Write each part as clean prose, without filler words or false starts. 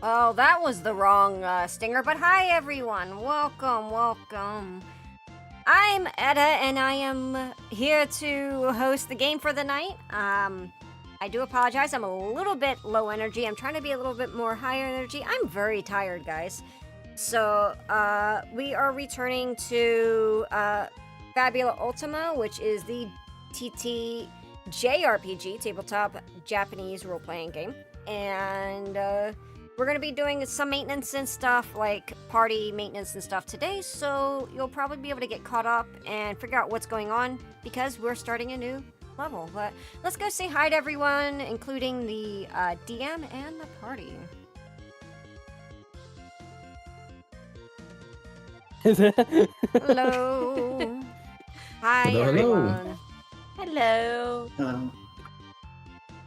Oh, that was the wrong stinger, but hi everyone. Welcome. I'm Etta, and I am here to host the game for the night. I do apologize, I'm a little bit low energy. I'm trying to be a little bit more higher energy. I'm very tired, guys. So, we are returning to Fabula Ultima, which is the TTRPG, tabletop Japanese role-playing game. And, we're going to be doing some maintenance and stuff, like party maintenance and stuff today, so you'll probably be able to get caught up and figure out what's going on, because we're starting a new level. But let's go say hi to everyone, including the DM and the party. Hello. Hi, Hello. everyone. Hello.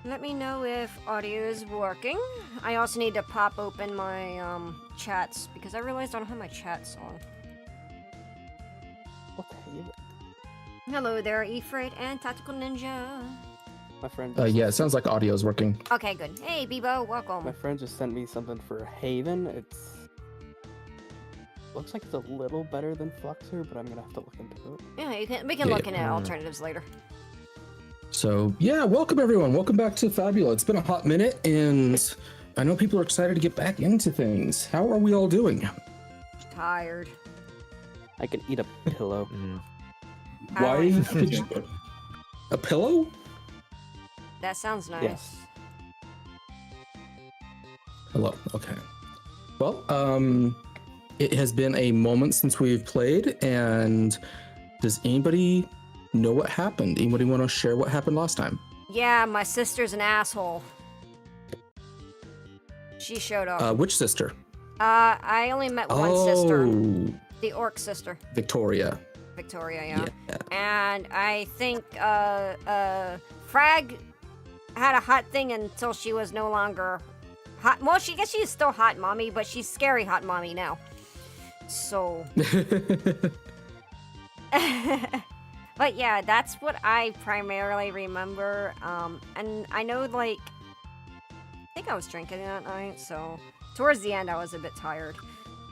Let me know if audio is working. I also need to pop open my chats because I realized I don't have my chats on. Okay. Hello there, Efraid and Tactical Ninja. My friend. Yeah, it sounds like audio is working. Okay, good. Hey, Bebo, welcome. My friend just sent me something for Haven. Looks like it's a little better than Fluxer, but I'm gonna have to look into it. Yeah, we can look into alternatives later. So, yeah, welcome everyone. Welcome back to Fabula. It's been a hot minute, and I know people are excited to get back into things. How are we all doing? Tired. I can eat a pillow. Why? A pillow? That sounds nice. Yes. Hello. Okay. Well, it has been a moment since we've played, and does anybody know what happened? Anybody want to share what happened last time? Yeah, my sister's an asshole. She showed up. Which sister? I only met one sister. The orc sister. Victoria. Victoria, yeah. And I think Frag had a hot thing until she was no longer hot. Well, I guess she's still hot mommy, but she's scary hot mommy now. So. But yeah, that's what I primarily remember. And I know, like, I think I was drinking that night, so towards the end I was a bit tired.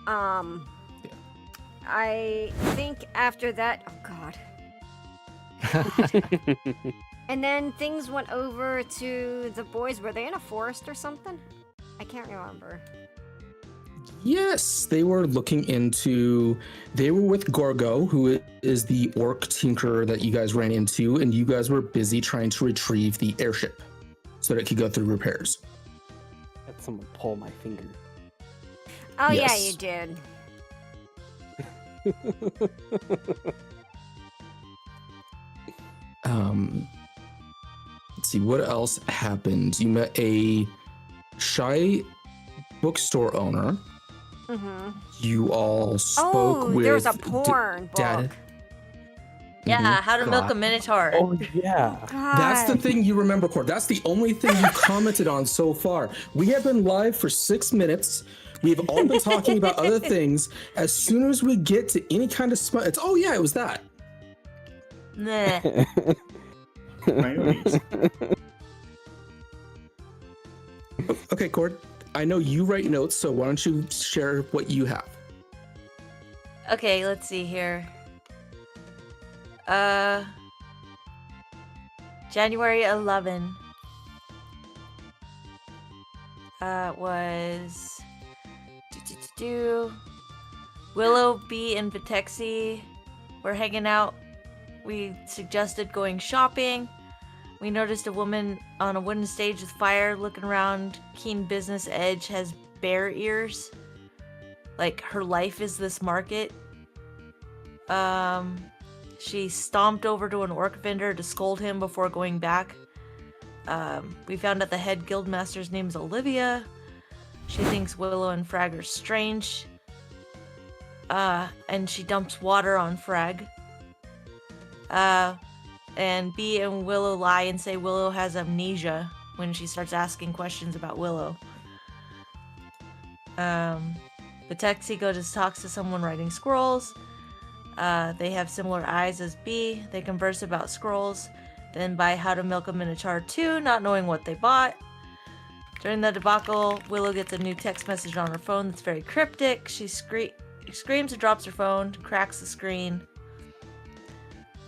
I think after that, oh god. And then things went over to the boys. Were they in a forest or something? I can't remember. Yes, they were looking into. They were with Gorgo, who is the orc tinkerer that you guys ran into, and you guys were busy trying to retrieve the airship so that it could go through repairs. Had someone pull my finger. Oh Yes. yeah, you did. Let's see, what else happened? You met a shy bookstore owner. Mm-hmm. You all spoke with. there was a porn book. Dad. Yeah, How to Milk a Minotaur. Oh yeah. God. That's the thing you remember, Cord. That's the only thing you commented on so far. We have been live for 6 minutes. We've all been talking about other things. As soon as we get to any kind of it's oh yeah, it was that. Nah. Priorities. Okay, Cord. I know you write notes, so why don't you share what you have? Okay, let's see here. January 11. Was Willow, B, and Vitexi were hanging out. We suggested going shopping. We noticed a woman on a wooden stage with fire looking around. Keen business edge, has bear ears. Like, her life is this market. She stomped over to an orc vendor to scold him before going back. We found out the head guildmaster's name is Olivia. She thinks Willow and Frag are strange. And she dumps water on Frag. And B and Willow lie and say Willow has amnesia when she starts asking questions about Willow. Vitexi goes to talks to someone writing scrolls. They have similar eyes as B. They converse about scrolls, then buy How to Milk a Minotaur 2, not knowing what they bought. During the debacle, Willow gets a new text message on her phone that's very cryptic. She screams and drops her phone, cracks the screen.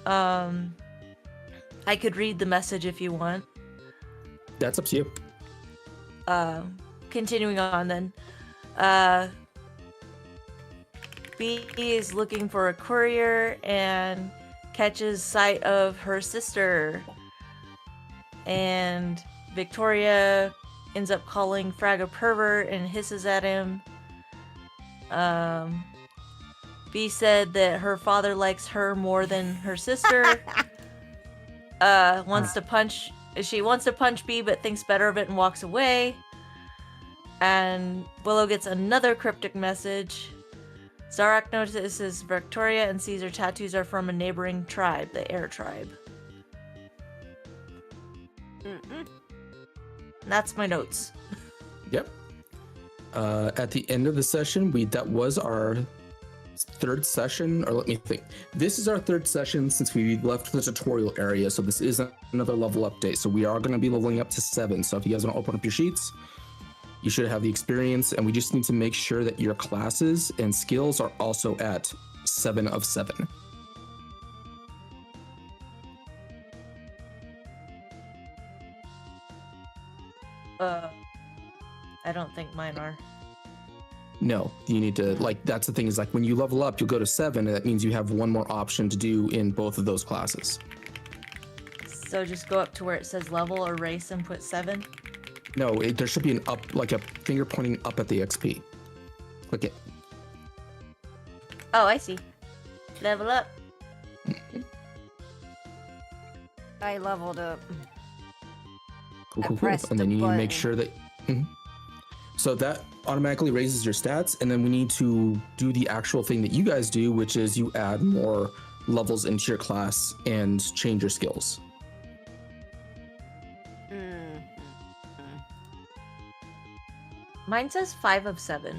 I could read the message if you want. That's up to you. Continuing on then. B is looking for a courier and catches sight of her sister. And Victoria ends up calling Frag a pervert and hisses at him. B said that her father likes her more than her sister. She wants to punch B but thinks better of it and walks away. And Willow gets another cryptic message. Zarak notices Victoria and sees her tattoos are from a neighboring tribe, the Air Tribe. And that's my notes. Yep. At the end of the session, that was our third session, or let me think. This is our third session since we left the tutorial area, so this is another level update. So we are going to be leveling up to 7. So if you guys want to open up your sheets, you should have the experience, and we just need to make sure that your classes and skills are also at 7 of 7. I don't think mine are. No, you need to, like, that's the thing is, like, when you level up, you'll go to 7, and that means you have one more option to do in both of those classes. So just go up to where it says level or race and put 7? No, there should be an up, like a finger pointing up at the XP. Click it. Oh, I see. Level up. I leveled up. Cool. pressed And then the you need to make button. sure that... So that automatically raises your stats, and then we need to do the actual thing that you guys do, which is you add more levels into your class and change your skills. Mine says 5 of 7.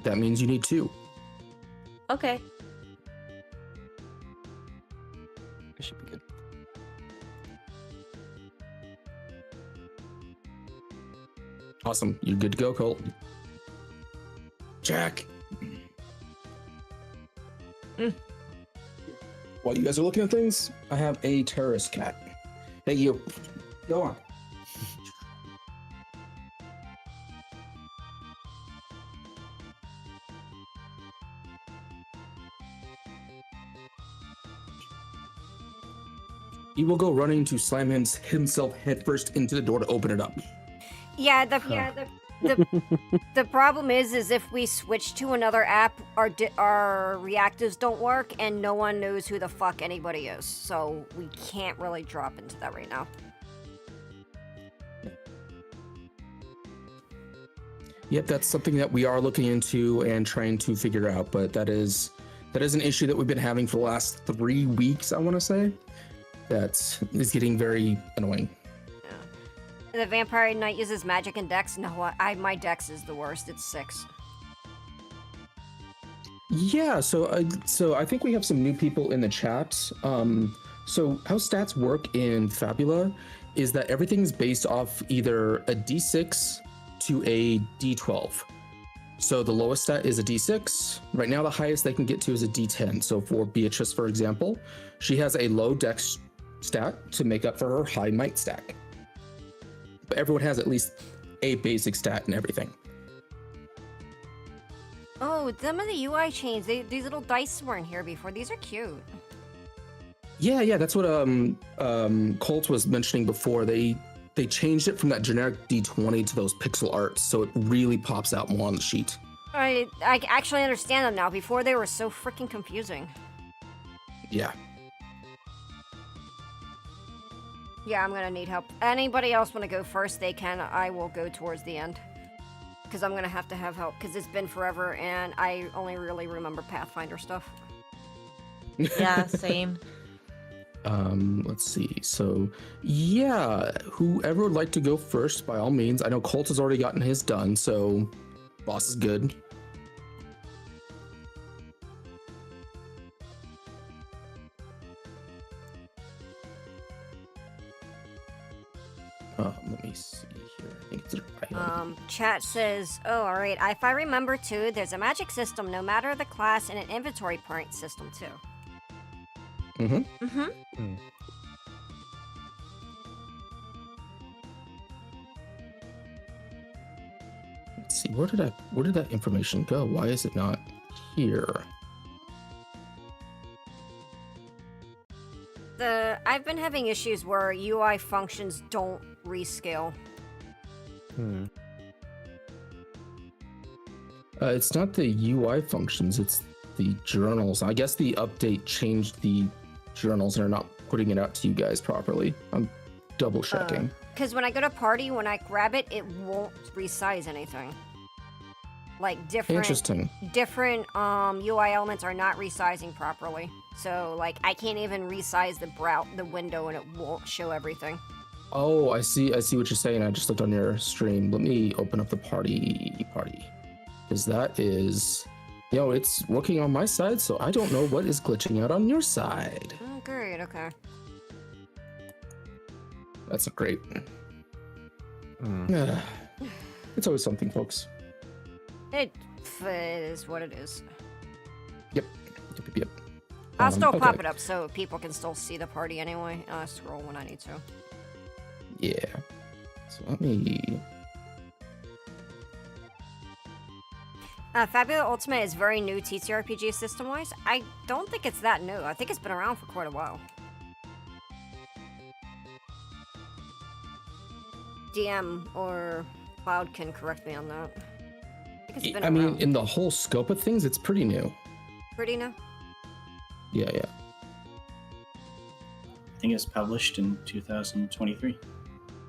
That means you need 2. Okay. It should be good. Awesome. You're good to go, Colt. Jack. While you guys are looking at things, I have a terrorist cat. Hey, you. Go on. He will go running to slam himself headfirst into the door to open it up. Yeah, the problem is if we switch to another app, our reactives don't work, and no one knows who the fuck anybody is. So we can't really drop into that right now. Yep, that's something that we are looking into and trying to figure out, but that is an issue that we've been having for the last 3 weeks, I want to say. That is getting very annoying. Yeah. The Vampire Knight uses magic and dex. No, my dex is the worst. It's 6. Yeah, so I think we have some new people in the chat. So how stats work in Fabula is that everything's based off either a D6 to a D12. So the lowest stat is a D6. Right now, the highest they can get to is a D10. So for Beatrice, for example, she has a low dex stat to make up for her high might stack. But everyone has at least a basic stat and everything. Oh, some of the UI changed. These little dice weren't here before. These are cute. Yeah, that's what Colt was mentioning before. They changed it from that generic D20 to those pixel arts, so it really pops out more on the sheet. I actually understand them now. Before they were so freaking confusing. Yeah. Yeah, I'm gonna need help. Anybody else want to go first? They can. I will go towards the end. Because I'm gonna have to have help, because it's been forever, and I only really remember Pathfinder stuff. Yeah, same. Let's see. So, yeah, whoever would like to go first, by all means. I know Colt has already gotten his done, so boss is good. Let me see here. I think it's an item. Chat says, oh, all right. If I remember too, there's a magic system, no matter the class, and an inventory point system too. Mm-hmm. Mm-hmm. Let's see. Where did that information go? Why is it not here? I've been having issues where UI functions don't rescale. It's not the UI functions, it's the journals. I guess the update changed the journals and are not putting it out to you guys properly. I'm double checking. Because when I go to party, when I grab it, it won't resize anything. Like different UI elements are not resizing properly. So like I can't even resize the window and it won't show everything. Oh, I see what you're saying. I just looked on your stream. Let me open up the party. Because that is, it's working on my side, so I don't know what is glitching out on your side. Oh, great, okay. That's great. It's always something, folks. It is what it is. Yep. I'll still pop okay. it up so people can still see the party anyway. I'll scroll when I need to. Yeah. So let me... Fabula Ultima is very new TTRPG system-wise. I don't think it's that new. I think it's been around for quite a while. DM or Cloud can correct me on that. I mean, in the whole scope of things, it's pretty new. Pretty new? Yeah. I think it was published in 2023.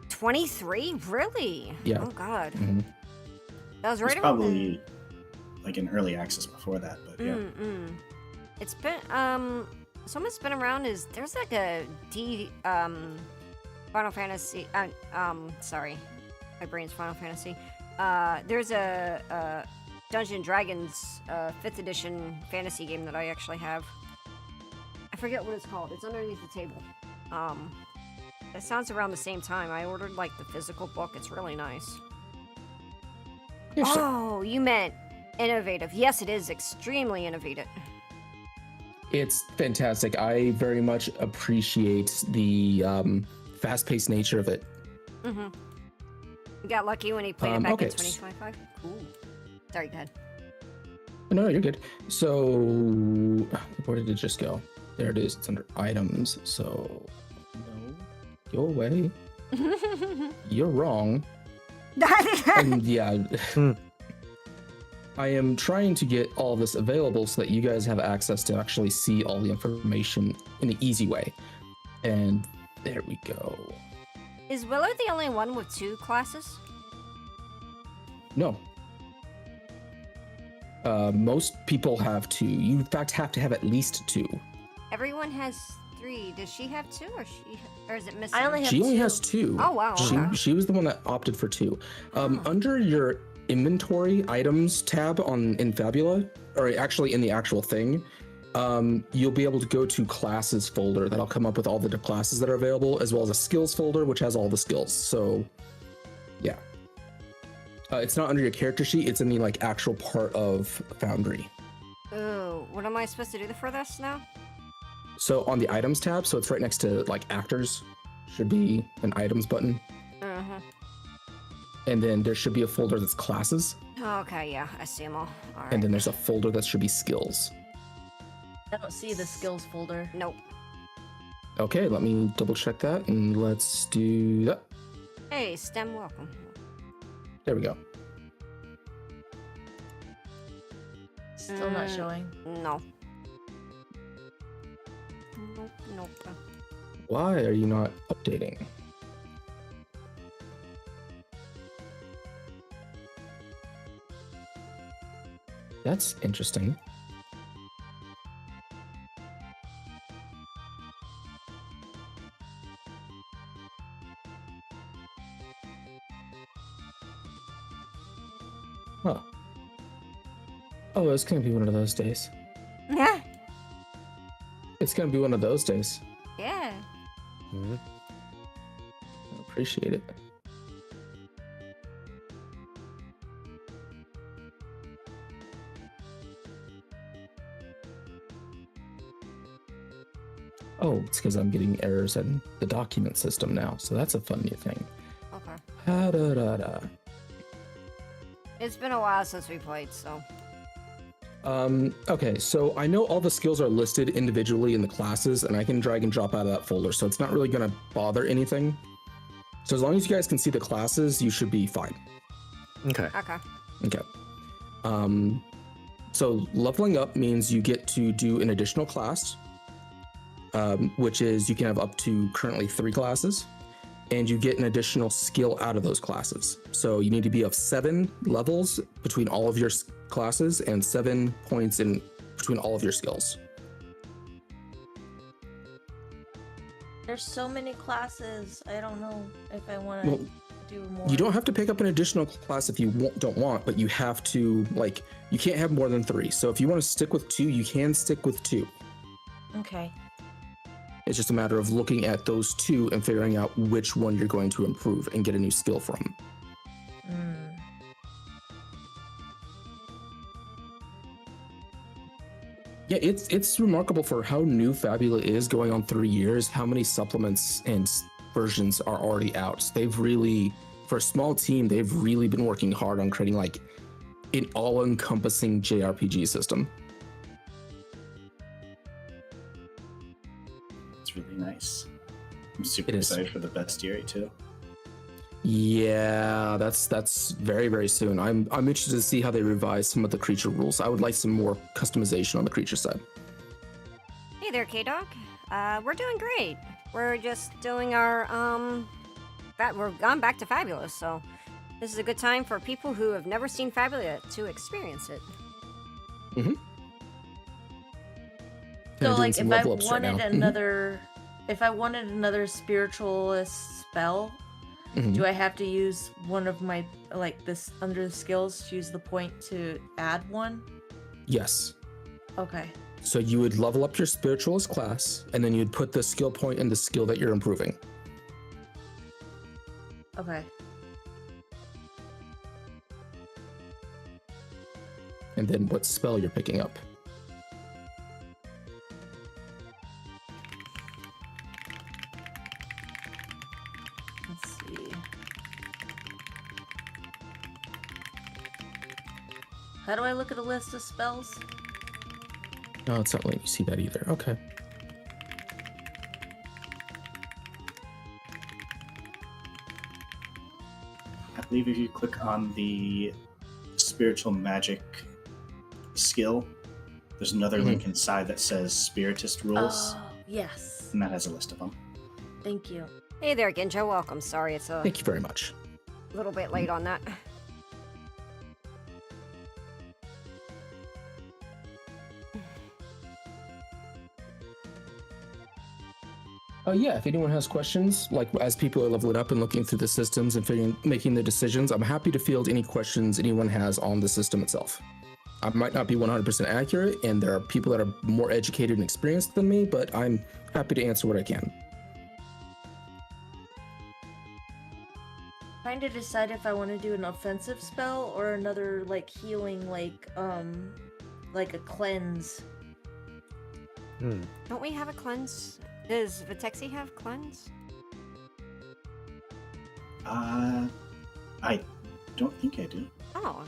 23? Really? Yeah. Oh, God. Mm-hmm. That was right It was probably like in early access before that, but yeah. It's been, someone's been around there's like a Final Fantasy, sorry, my brain's Final Fantasy. There's a Dungeons & Dragons 5th edition fantasy game that I actually have. I forget what it's called. It's underneath the table. It sounds around the same time. I ordered like the physical book. It's really nice. Oh, you meant innovative. Yes, it is extremely innovative. It's fantastic. I very much appreciate the fast-paced nature of it. You got lucky when he played it back okay. in 2025? Cool. Sorry, go ahead. No, you're good. So, where did it just go? There it is. It's under items. So, no, go away. You're wrong. And yeah, I am trying to get all this available so that you guys have access to actually see all the information in an easy way. And there we go. Is Willow the only one with 2 classes? No. Most people have 2. You, in fact, have to have at least 2. Everyone has 3. Does she have 2 or is it missing? I only have She only 2. has 2. Oh, wow. She was the one that opted for 2. Under your inventory items tab in Fabula, or actually in the actual thing, you'll be able to go to classes folder. That'll come up with all the classes that are available, as well as a skills folder, which has all the skills. So, yeah. It's not under your character sheet. It's in the actual part of Foundry. Ooh, what am I supposed to do for this now? So on the items tab, so it's right next to actors, should be an items button. And then there should be a folder that's classes. Okay, yeah, I see them all. All right. And then there's a folder that should be skills. I don't see the skills folder. Nope. Okay, let me double check that and let's do that. Hey, STEM, welcome. There we go. Still not showing. No. Nope. Why are you not updating? That's interesting. Huh. Oh, it's gonna be one of those days. Yeah. It's gonna be one of those days. Yeah. Appreciate it. Oh, it's because I'm getting errors in the document system now, so that's a fun new thing. Okay. Da-da-da-da. It's been a while since we played, so. Okay, so I know all the skills are listed individually in the classes, and I can drag and drop out of that folder, so it's not really gonna bother anything. So as long as you guys can see the classes, you should be fine. Okay. Okay. Okay. So leveling up means you get to do an additional class, which is you can have up to currently 3 classes, and you get an additional skill out of those classes. So you need to be of 7 levels between all of your classes and 7 points in between all of your skills. There's so many classes. I don't know if I want to Well, do more. you don't have to pick up an additional class if you don't want, but you have to, like, you can't have more than 3. So if you want to stick with 2, you can stick with 2. Okay. It's just a matter of looking at those 2 and figuring out which one you're going to improve and get a new skill from. Yeah, it's remarkable for how new Fabula is, going on 3 years, how many supplements and versions are already out. They've really, for a small team, they've really been working hard on creating like an all-encompassing JRPG system. It's really nice. I'm super It is. excited for the bestiary too. Yeah, that's very, very soon. I'm interested to see how they revise some of the creature rules. I would like some more customization on the creature side. Hey there, K-Dog. We're doing great. We're just doing our, we're gone back to Fabulous, so this is a good time for people who have never seen Fabula to experience it. Mm-hmm. So, like, if I wanted another spiritualist spell, Mhm. do I have to use one of my, like, this under the skills, use the point to add one? Yes. Okay. So you would level up your spiritualist class, and then you'd put the skill point in the skill that you're improving. Okay. And then what spell you're picking up. Let's see. How do I look at a list of spells? No, it's not letting you see that either. Okay. I believe if you click on the spiritual magic skill, there's another link inside that says Spiritist rules, Oh, yes. and that has a list of them. Thank you. Hey there, Ginjo. Welcome. Sorry, it's a Thank you very much. little bit late on that. Yeah, if anyone has questions, like as people are leveling up and looking through the systems and making the decisions, I'm happy to field any questions anyone has on the system itself. I might not be 100% accurate, and there are people that are more educated and experienced than me, but I'm happy to answer what I can. Trying to decide if I want to do an offensive spell or another, like, healing, like a cleanse. Don't we have a cleanse? Does Vitexi have cleanse? I don't think I do. Oh.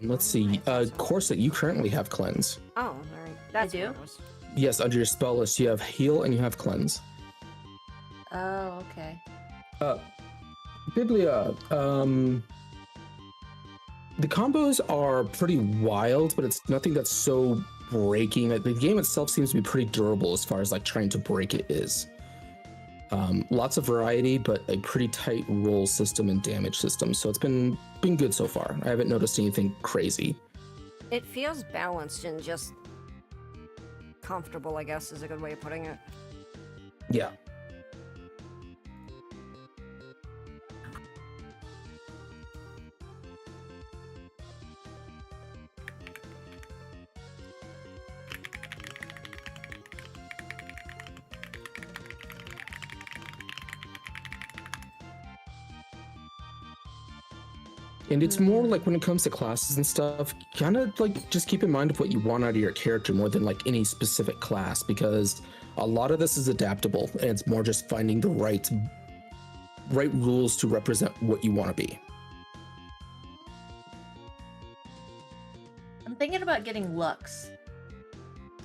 Let's see. Corset, you currently have cleanse. Oh, all right. That's do? what it was. Yes, under your spell list, you have heal and you have cleanse. Oh, okay. Biblia, the combos are pretty wild, but it's nothing that's so breaking. The game itself seems to be pretty durable as far as like trying to break it is. Lots of variety, but a pretty tight roll system and damage system. So it's been good so far. I haven't noticed anything crazy. It feels balanced and just comfortable, I guess, is a good way of putting it. Yeah. And it's more like when it comes to classes and stuff, kind of like just keep in mind of what you want out of your character more than like any specific class, because a lot of this is adaptable and it's more just finding the right rules to represent what you want to be. I'm thinking about getting Lux.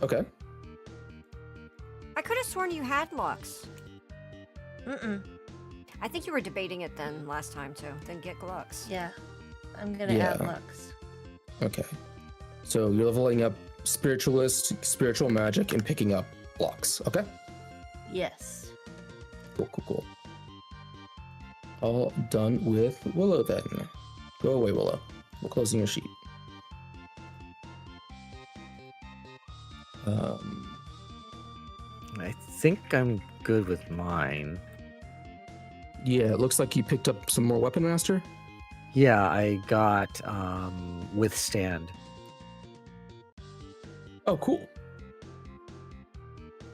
Okay. I could have sworn you had Lux. Mm-mm. I think you were debating it then last time too. Then get Lux. Yeah. I'm gonna Yeah. add Lux. Okay. So you're leveling up Spiritualist, Spiritual Magic, and picking up blocks. Okay? Yes. Cool. All done with Willow then. Go away, Willow. We're closing your sheet. I think I'm good with mine. Yeah, it looks like you picked up some more Weapon Master. Yeah, I got Withstand. Oh, cool.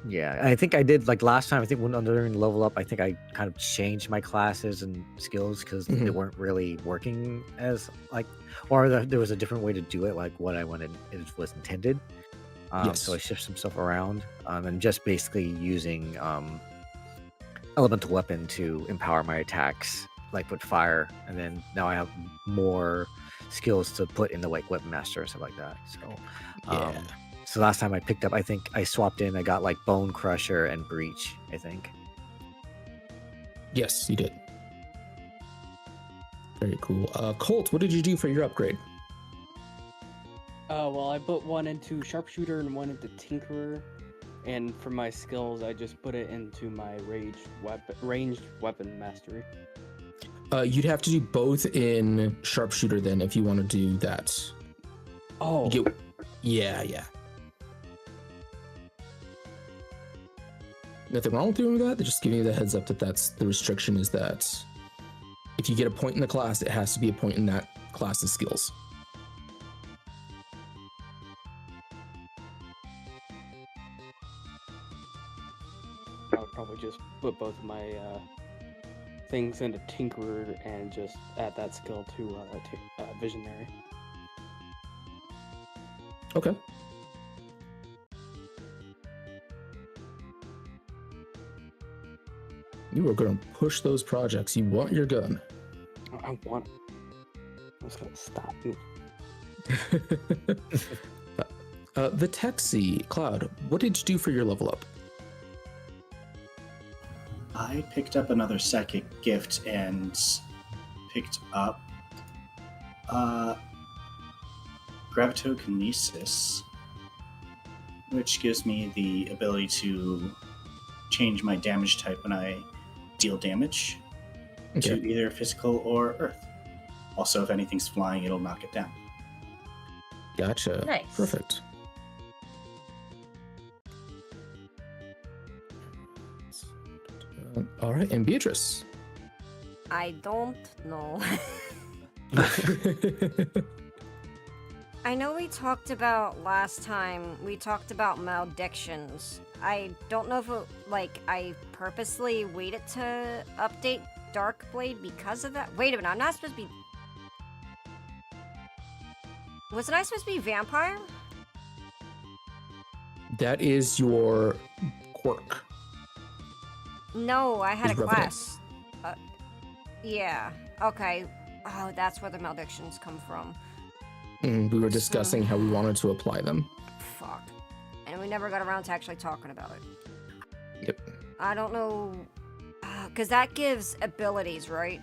Yeah, I think I did like last time. I think when during level up, I think I kind of changed my classes and skills because they weren't really working as like, or there was a different way to do it, like what I wanted it was intended. Yes. So I shift some stuff around, and just basically using elemental weapon to empower my attacks, like with fire, and then now I have more skills to put in the like weapon master and stuff like that. So Yeah. So last time I picked up, I think I swapped in. I got like Bone Crusher and Breach, I think. Yes, you did. Very cool. Colt, what did you do for your upgrade? Well, I put one into Sharpshooter and one into Tinkerer. And for my skills, I just put it into my ranged weapon mastery. You'd have to do both in Sharpshooter then if you want to do that. Oh. Yeah. Nothing wrong with doing that. They're just giving you the heads up that that's the restriction, is that if you get a point in the class, it has to be a point in that class's skills. I would probably just put both of my things into Tinkerer and just add that skill to Visionary. Okay. You are going to push those projects. You want your gun. I want it. I was gonna stop you. The Texie, Cloud, what did you do for your level up? I picked up another psychic gift and picked up Gravitokinesis, which gives me the ability to change my damage type when I deal damage to either physical or earth. Also, if anything's flying, it'll knock it down. Gotcha. Nice. Perfect. All right, and Beatrice. I don't know. I know we talked about last time, we talked about maledictions. I don't know if I purposely waited to update Darkblade because of that. Wait a minute, I'm not supposed to be... Wasn't I supposed to be vampire? That is your quirk. No, I had a Is Revenant. class. Yeah, okay. Oh, that's where the maledictions come from. We were discussing how we wanted to apply them. Fuck. And we never got around to actually talking about it. Yep. I don't know... Because that gives abilities, right?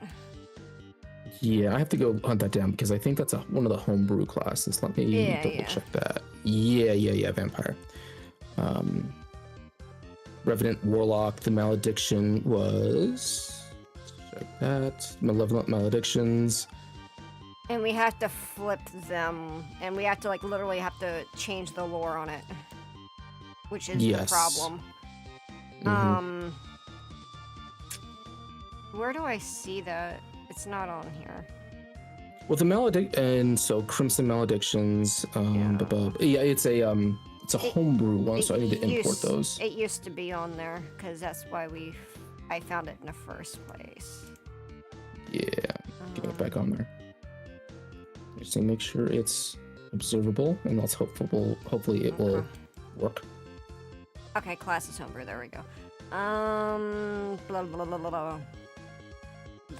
Yeah, I have to go hunt that down because I think that's one of the homebrew classes. Let me double check that. Yeah, vampire. Revenant Warlock, the malediction was... Check that. Malevolent maledictions. And we have to flip them, and we have to literally have to change the lore on it, which is the problem. Where do I see that? It's not on here. Well, the and so Crimson Maledictions. Yeah, it's a homebrew one, so I need to import those. It used to be on there because that's why I found it in the first place. Yeah, getting it back on there. Just to make sure it's observable, and that's hopefully it will work. Okay, class is homebrew. There we go. Blah, blah, blah, blah, blah.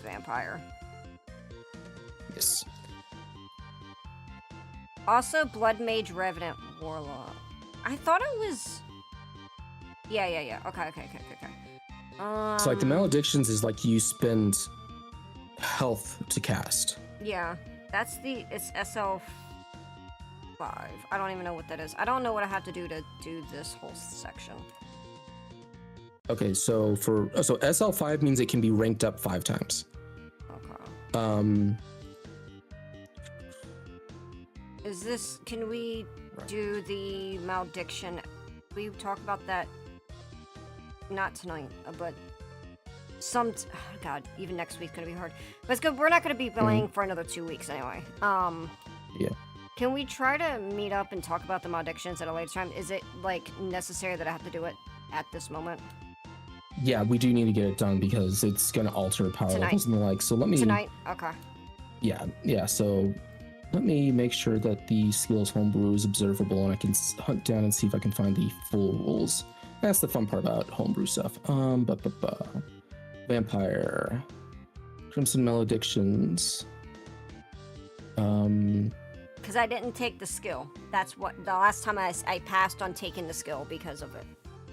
Vampire. Yes. Also, Blood Mage, Revenant, Warlock. I thought it was... Yeah. Okay. So like the maledictions is like you spend health to cast. Yeah, it's S.05. I don't even know what that is. I don't know what I have to do to do this whole section. Okay, so SL5 means it can be ranked up 5 times. Okay. Can we do the malediction? We talk about that, not tonight, but God, even next week's gonna be hard. But it's good. We're not gonna be playing for another 2 weeks anyway. Yeah. Can we try to meet up and talk about the maledictions at a later time? Is it like necessary that I have to do it at this moment? Yeah, we do need to get it done because it's gonna alter power levels and the like. So let me tonight. Okay. Yeah. So let me make sure that the skills homebrew is observable, and I can hunt down and see if I can find the full rules. That's the fun part about homebrew stuff. Vampire, Crimson Maledictions. Because I didn't take the skill. That's what the last time I passed on taking the skill because of it.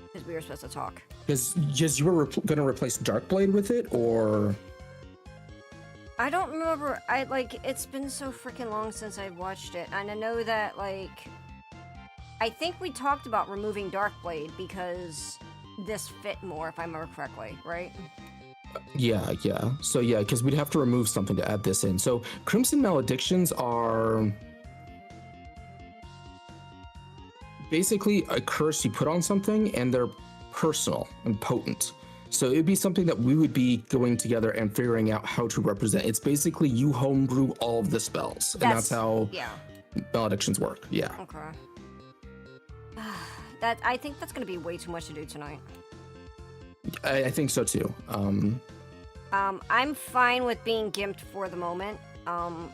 Because we were supposed to talk. Because you were gonna replace Darkblade with it, or? I don't remember. It's been so freaking long since I watched it, and I know that I think we talked about removing Darkblade because this fit more, if I remember correctly, right? Yeah. So yeah, because we'd have to remove something to add this in. So Crimson Maledictions are basically a curse you put on something, and they're personal and potent. So it'd be something that we would be going together and figuring out how to represent. It's basically you homebrew all of the spells, and that's how maledictions work. Yeah. Okay. I think that's gonna be way too much to do tonight. I think so too. I'm fine with being gimped for the moment.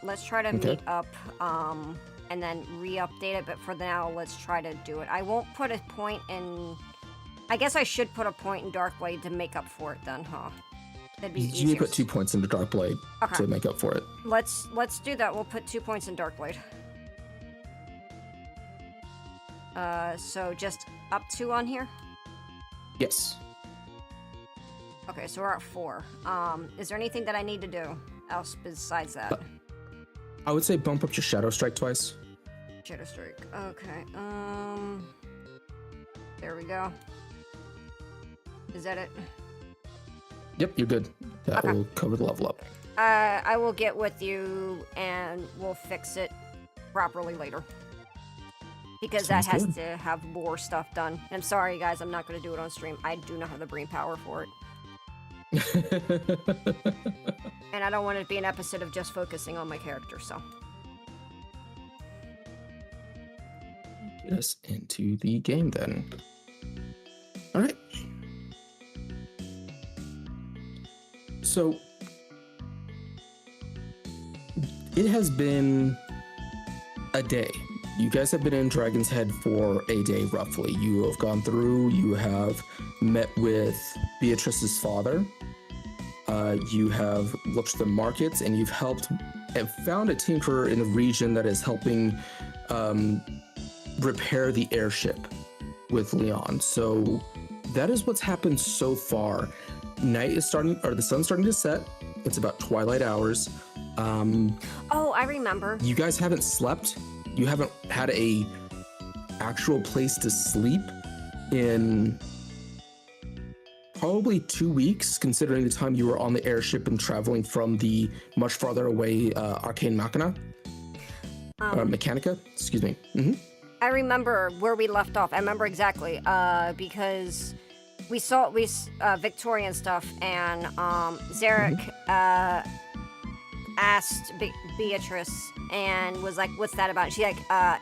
Let's try to meet up, and then re-update it. But for now, let's try to do it. I won't put a point in. I guess I should put a point in Darkblade to make up for it then, huh? That'd be easier. You put 2 points into Darkblade to make up for it. Let's do that. We'll put 2 points in Darkblade. So just up 2 on here? Yes. Okay, so we're at 4. Is there anything that I need to do else besides that? I would say bump up your Shadow Strike twice. Shadow Strike. Okay. There we go. Is that it? Yep, you're good. That will cover the level up. I will get with you and we'll fix it properly later. Because that has to have lore stuff done. I'm sorry, guys, I'm not going to do it on stream. I do not have the brain power for it. And I don't want it to be an episode of just focusing on my character, so. Get us into the game then. All right. So it has been a day. You guys have been in Dragon's Head for a day, roughly. You have gone through, you have met with Beatrice's father. You have looked at the markets, and you've helped and found a tinkerer in the region that is helping repair the airship with Leon. So that is what's happened so far. Night is starting, or the sun's starting to set. It's about twilight hours. Oh, I remember. You guys haven't slept. You haven't had a actual place to sleep in probably 2 weeks, considering the time you were on the airship and traveling from the much farther away Arcane Machina. Mechanica, excuse me. Mm-hmm. I remember where we left off. I remember exactly, because we saw Victorian stuff, and Zarek asked Beatrice and was like, "What's that about?" She's like,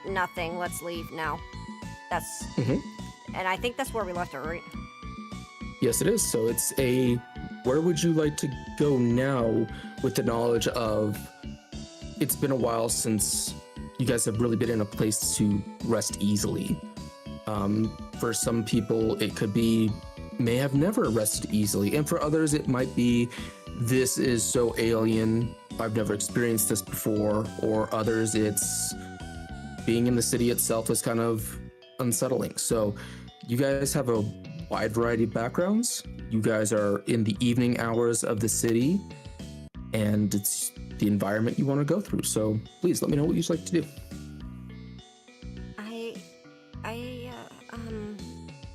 "Nothing. Let's leave now." That's, and I think that's where we left her, right? Yes, it is. So it's where would you like to go now with the knowledge of it's been a while since you guys have really been in a place to rest easily. For some people, it could be may have never rested easily, and for others, it might be this is so alien, I've never experienced this before, or others, it's being in the city itself is kind of unsettling. So you guys have a wide variety of backgrounds. You guys are in the evening hours of the city, and it's the environment you want to go through. So please let me know what you'd like to do.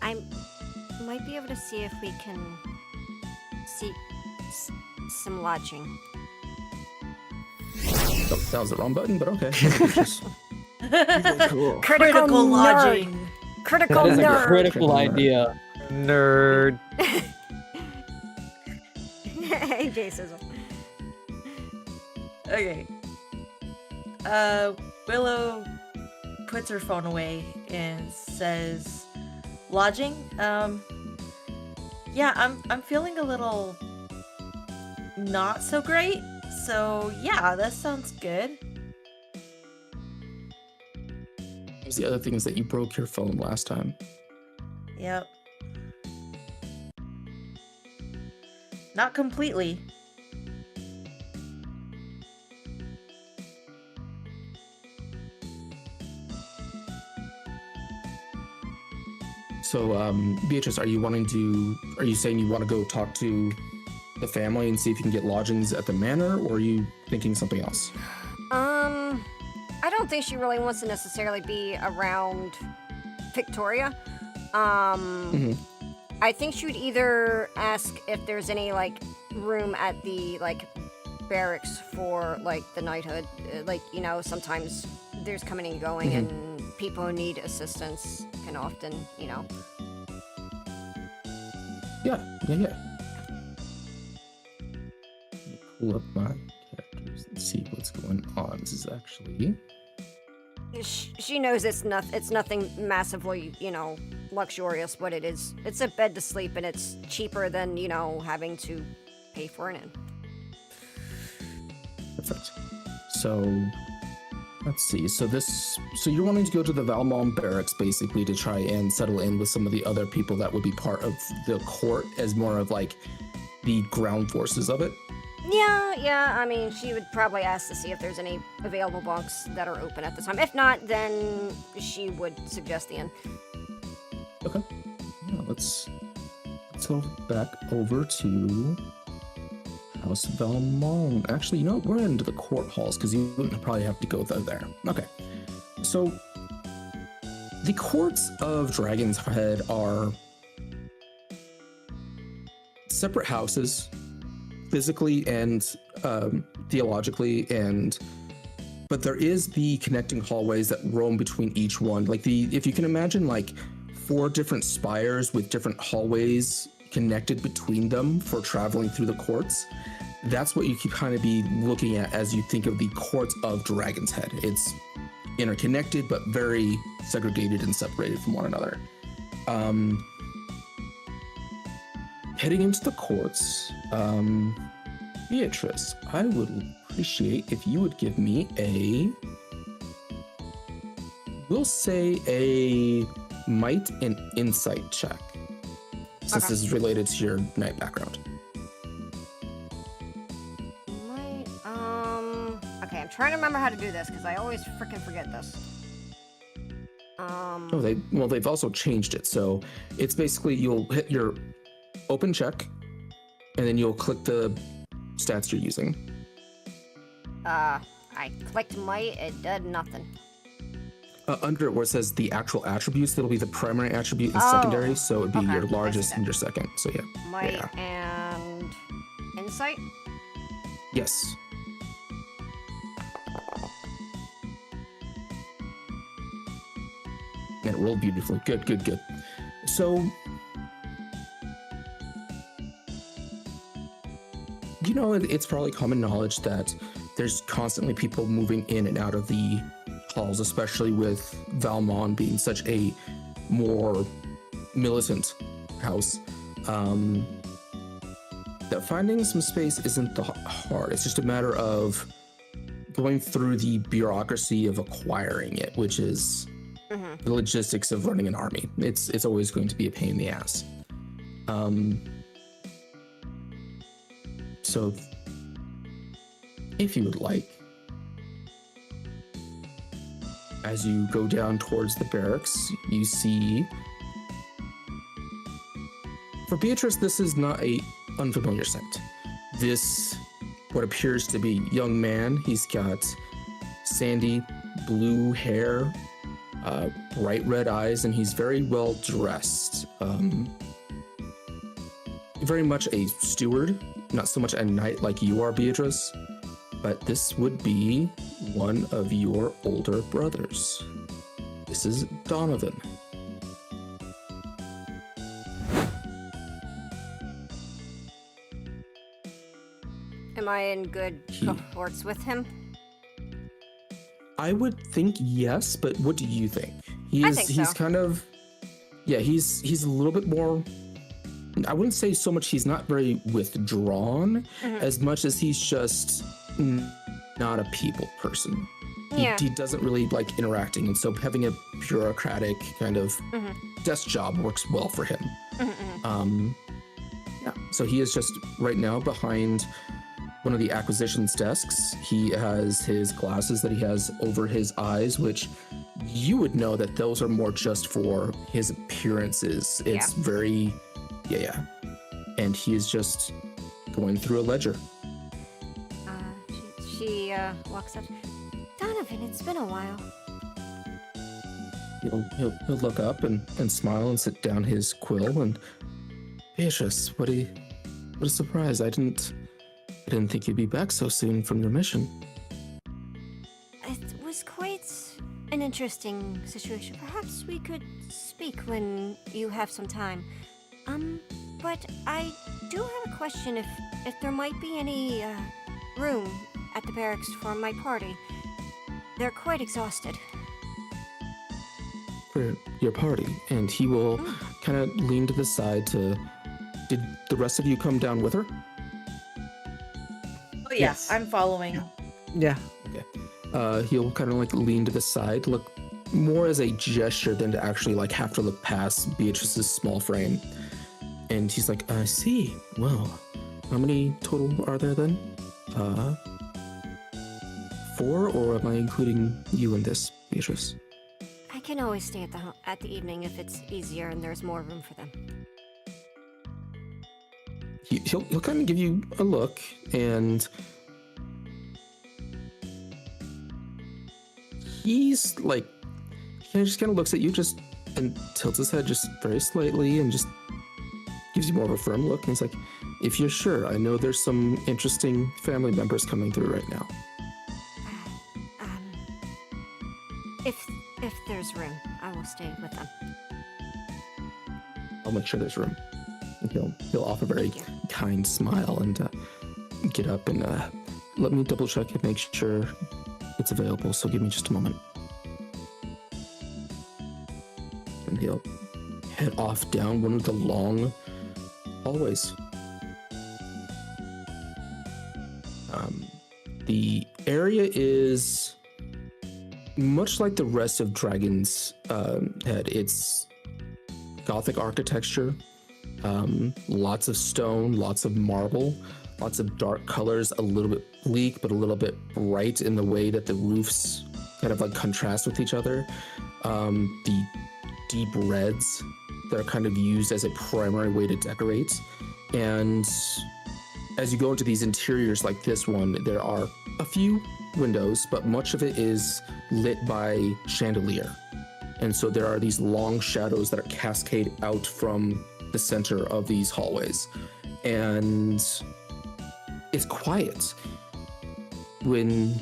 I might be able to see if we can see some lodging. Oh, that was the wrong button, but okay. Cool. Critical nerd. lodging. Critical That is a nerd. critical Nerd. idea. Nerd. Hey, Jason. Okay. Willow puts her phone away and says, "Lodging? Yeah, I'm feeling a little not so great. So yeah, that sounds good." The other thing is that you broke your phone last time. Yep. Not completely. So, Beatrice, are you saying you want to go talk to the family and see if you can get lodgings at the manor, or are you thinking something else? I don't think she really wants to necessarily be around Victoria. I think she would either ask if there's any, like, room at the, like, barracks for, like, the knighthood. Like, you know, sometimes there's coming and going, and people who need assistance can often, you know. Yeah. Let me pull up my characters and see what's going on. This is actually... She knows it's nothing massively, you know, luxurious, but it's a bed to sleep, and it's cheaper than, you know, having to pay for an inn. Perfect. So, let's see. So you're wanting to go to the Valmont barracks, basically, to try and settle in with some of the other people that would be part of the court as more of, like, the ground forces of it? Yeah, I mean, she would probably ask to see if there's any available bunks that are open at the time. If not, then she would suggest the inn. Okay. Yeah, let's go back over to House Valmont. Actually, you know what? We're into the court halls, because you wouldn't probably have to go there. Okay. So, the courts of Dragon's Head are separate houses, physically and theologically, but there is the connecting hallways that roam between each one. Like if you can imagine, like 4 different spires with different hallways connected between them for traveling through the courts. That's what you can kind of be looking at as you think of the courts of Dragon's Head. It's interconnected, but very segregated and separated from one another. Heading into the courts, Beatrice, I would appreciate if you would give me we'll say a might and insight check, since this is related to your knight background. Okay, I'm trying to remember how to do this, because I always freaking forget this. They've also changed it, so it's basically you'll hit your open check, and then you'll click the stats you're using. I clicked might, it did nothing. Under it where it says the actual attributes, that'll be the primary attribute and secondary, so it'd be okay, your I see largest that. and your second. So yeah. Might and insight? Yes. And it rolled beautifully. Good. So, you know, it's probably common knowledge that there's constantly people moving in and out of the halls, especially with Valmont being such a more militant house. That finding some space isn't hard. It's just a matter of going through the bureaucracy of acquiring it, which is the logistics of running an army. It's always going to be a pain in the ass. So if you would like, as you go down towards the barracks, you see, for Beatrice, this is not a unfamiliar sight. This, what appears to be young man, he's got sandy blue hair, bright red eyes, and he's very well dressed. Very much a steward, not so much a knight like you are, Beatrice, but this would be one of your older brothers. This is Donovan. Am I in good cohorts with him? I would think yes, but what do you think? I think He's so. kind of, yeah, he's a little bit more, I wouldn't say so much he's not very withdrawn, as much as he's just not a people person. Yeah. He doesn't really like interacting, and so having a bureaucratic kind of desk job works well for him. Yeah, so he is just right now behind one of the acquisitions desks. He has his glasses that he has over his eyes, which you would know that those are more just for his appearances. It's very, yeah. And he is just going through a ledger. She walks up. Donovan, it's been a while. He'll look up and smile and sit down his quill and, Beatrice, what a surprise. I didn't think you'd be back so soon from your mission. It was quite an interesting situation. Perhaps we could speak when you have some time. But I do have a question if there might be any room at the barracks for my party. They're quite exhausted. For your party, and he will kind of lean to the side to. Did the rest of you come down with her? Oh yeah, I'm following. Yeah. Okay. He'll kind of like lean to the side, look more as a gesture than to actually like have to look past Beatrice's small frame. And he's like, I see. Well, how many total are there then? 4, or am I including you in this, Beatrice? I can always stay at the evening if it's easier and there's more room for them. He'll kind of give you a look, and he's like, he just kind of looks at you just and tilts his head just very slightly and just gives you more of a firm look. And he's like, if you're sure, I know there's some interesting family members coming through right now. If there's room, I will stay with them. I'll make sure there's room. And he'll offer a very Thank you. kind smile and get up and let me double check and make sure it's available. So give me just a moment. And he'll head off down one of the long hallways. The area is much like the rest of Dragon's Head. It's Gothic architecture, lots of stone, lots of marble, lots of dark colors, a little bit bleak, but a little bit bright in the way that the roofs kind of like contrast with each other. The deep reds that are kind of used as a primary way to decorate. And as you go into these interiors like this one, there are a few windows, but much of it is lit by chandelier. And so there are these long shadows that are cascade out from the center of these hallways. And it's quiet. When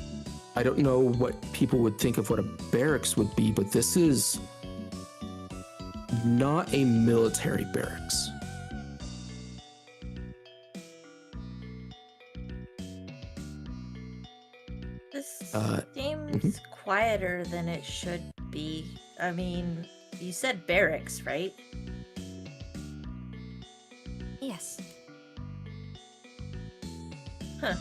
I don't know what people would think of what a barracks would be, but this is not a military barracks. This seems mhm. quieter than it should be. I mean, you said barracks, right? Yes. Huh.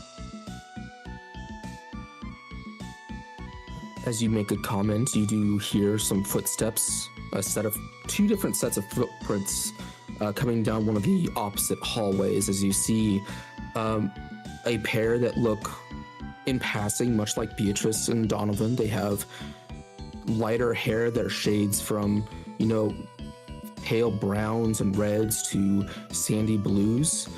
As you make a comment, you do hear some footsteps, two different sets of footprints coming down one of the opposite hallways as you see a pair that look in passing much like Beatrice and Donovan. They have lighter hair that are shades from, pale browns and reds to sandy blues.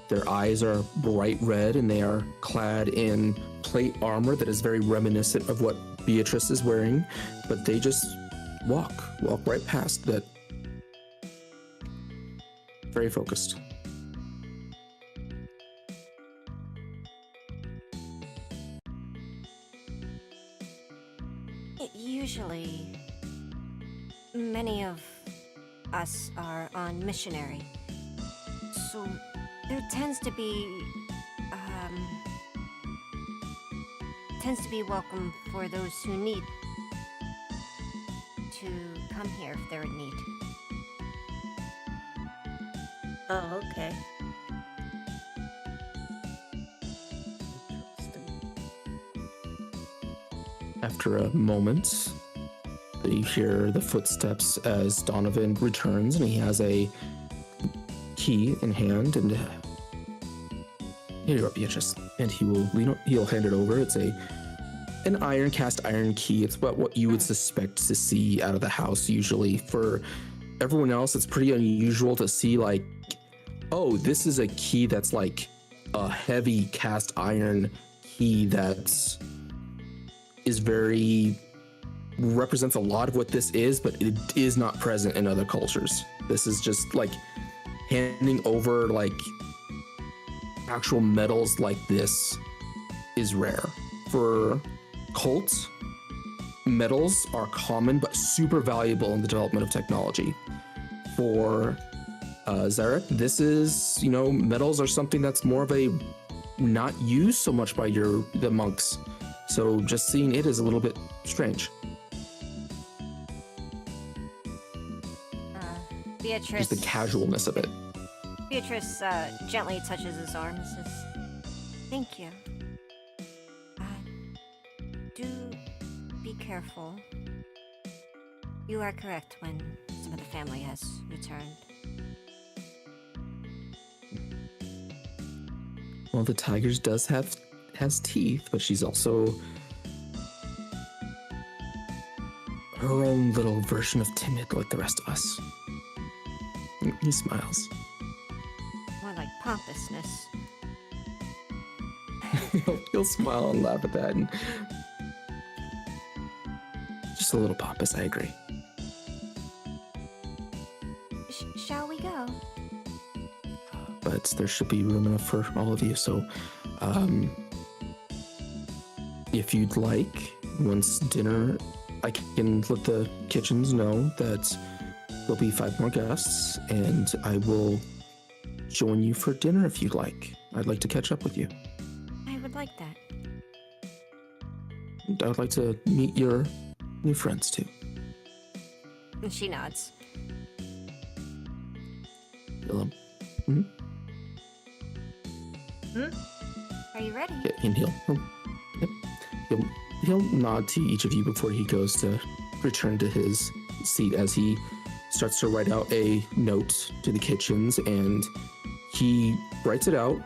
Their eyes are bright red and they are clad in plate armor that is very reminiscent of what Beatrice is wearing, but they just walk right past that. Very focused. Usually, many of us are on missionary, so there tends to be welcome for those who need to come here if they're in need. Oh, okay. After a moment, you hear the footsteps as Donovan returns, and he has a key in hand, and here you are, Beatrice. And he'll hand it over. It's an cast iron key. It's what you would suspect to see out of the house usually. For everyone else, it's pretty unusual to see like, oh, this is a key that's like a heavy cast iron key that represents a lot of what this is, but it is not present in other cultures. This is just like handing over like actual metals like this is rare. For cults, metals are common but super valuable in the development of technology. For Zarek, this is, metals are something that's more of a not used so much by the monks. So just seeing it is a little bit strange. Beatrice. Just the casualness of it. Beatrice gently touches his arm and says, "Thank you. Do be careful. You are correct when some of the family has returned." Well, the Tigers has teeth, but she's also her own little version of timid like the rest of us. He smiles. More like pompousness. He'll smile and laugh at that, and just a little pompous, I agree. Shall we go? But there should be room enough for all of you, so if you'd like, once dinner, I can let the kitchens know that there'll be 5 more guests, and I will join you for dinner if you'd like. I'd like to catch up with you. I would like that. And I would like to meet your new friends too. And she nods. Willem. Are you ready? Yeah, and he'll nod to each of you before he goes to return to his seat as he starts to write out a note to the kitchens, and he writes it out,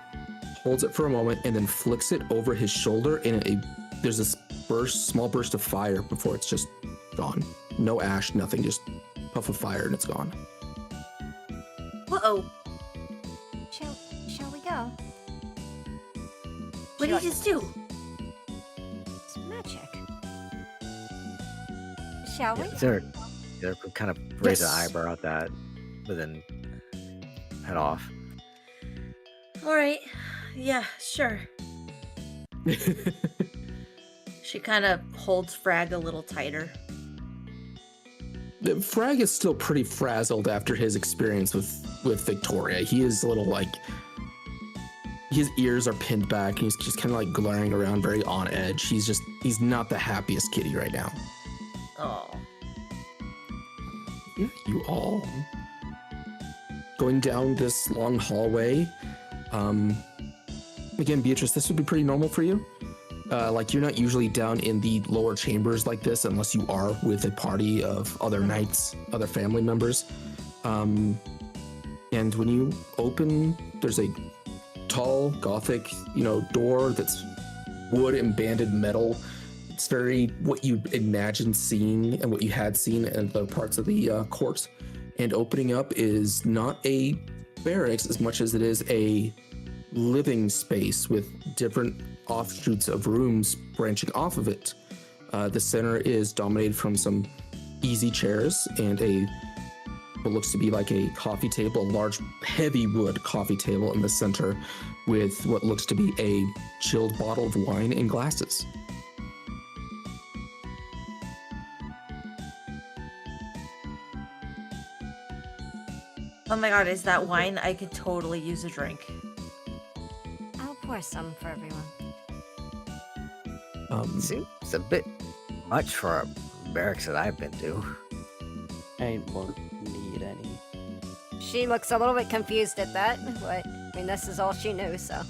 holds it for a moment, and then flicks it over his shoulder, and there's this small burst of fire before it's just gone. No ash, nothing, just puff of fire and it's gone. Uh-oh. Shall we go? What did you just do? It's magic. Shall we? Zarek could kind of raise an Yes. eyebrow at that, but then head off. All right. Yeah, sure. She kind of holds Frag a little tighter. Frag is still pretty frazzled after his experience with Victoria. He is a little like, his ears are pinned back and he's just kind of like glaring around, very on edge. He's not the happiest kitty right now. Oh. Yeah, you all going down this long hallway. Again, Beatrice, this would be pretty normal for you. Like you're not usually down in the lower chambers like this unless you are with a party of other knights, other family members. And when you open, there's a tall Gothic, door that's wood and banded metal. It's very what you imagined seeing and what you had seen in the parts of the court. And opening up is not a barracks as much as it is a living space with different offshoots of rooms branching off of it. The center is dominated from some easy chairs and what looks to be like a coffee table, a large heavy wood coffee table in the center with what looks to be a chilled bottle of wine and glasses. Oh my god, is that wine? I could totally use a drink. I'll pour some for everyone. Seems a bit much for a barracks that I've been to. I won't need any. She looks a little bit confused at that, but I mean, this is all she knows, so.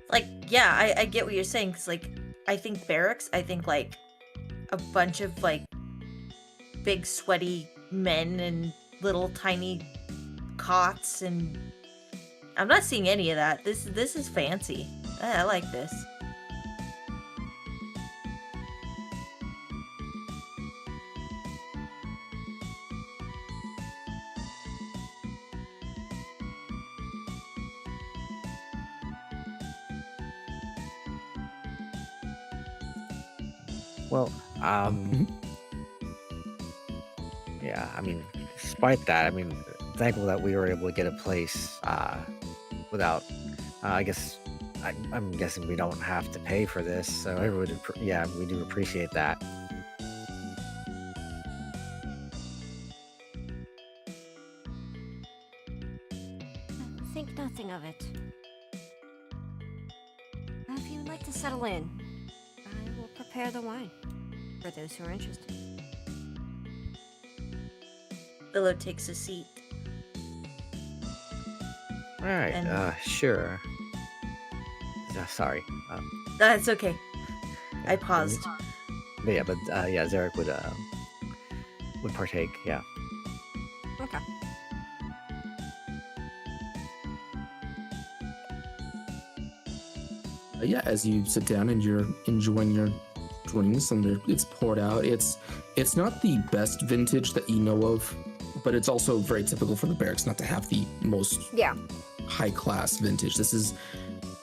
Like, yeah, I get what you're saying, because, like, I think barracks, I think, like, a bunch of, like, big sweaty men and little tiny cots, and I'm not seeing any of that. This is fancy. I like this. Well, yeah, I mean, despite that, I mean, thankful that we were able to get a place without, I guess, I'm guessing we don't have to pay for this, so yeah, we do appreciate that. Think nothing of it. If you would like to settle in, I will prepare the wine for those who are interested. Willow takes a seat. All right, And- sure. Sorry. That's okay. I paused. But yeah, yeah, Zarek would partake. Yeah. Okay. Yeah, as you sit down and you're enjoying your drinks and it's poured out, it's not the best vintage that you know of, but it's also very typical for the barracks not to have the most high class vintage. This is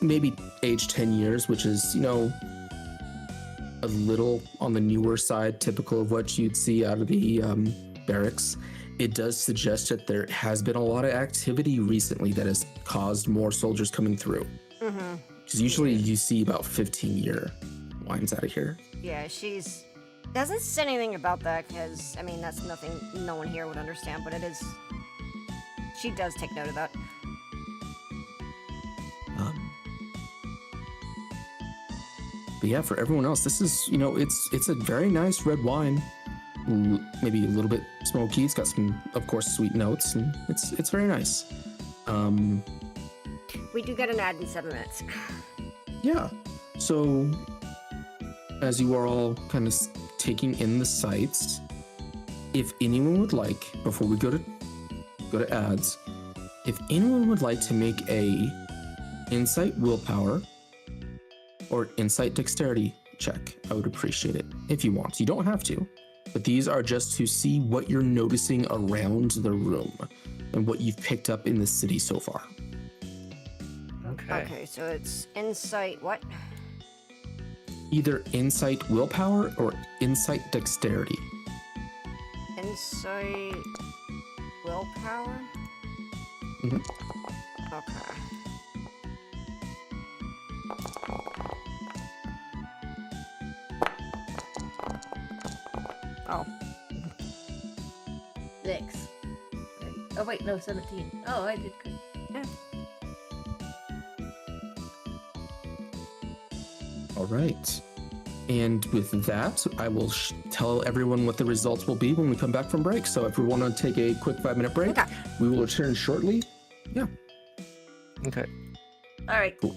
maybe age 10 years, which is, a little on the newer side, typical of what you'd see out of the barracks. It does suggest that there has been a lot of activity recently that has caused more soldiers coming through. Mm-hmm. Because usually you see about 15-year wines out of here. Yeah, she's doesn't say anything about that because, I mean, that's nothing no one here would understand, but it is. She does take note of that. But yeah, for everyone else, this is, it's a very nice red wine. Maybe a little bit smoky. It's got some, of course, sweet notes, and it's very nice. We do get an ad in 7 minutes. Yeah. So, as you are all kind of taking in the sights, if anyone would like, before we go to ads, if anyone would like to make a insight willpower or insight dexterity check, I would appreciate it if you want. You don't have to, but these are just to see what you're noticing around the room and what you've picked up in the city so far. Okay, so it's insight what? Either insight willpower or insight dexterity. Insight willpower? Mhm. Okay. Oh. 6. Oh wait, no, 17. Oh, I did good. Yeah. All right. And with that, I will tell everyone what the results will be when we come back from break. So if we want to take a quick 5-minute break, Okay. we will return shortly. Yeah. Okay. All right. Cool.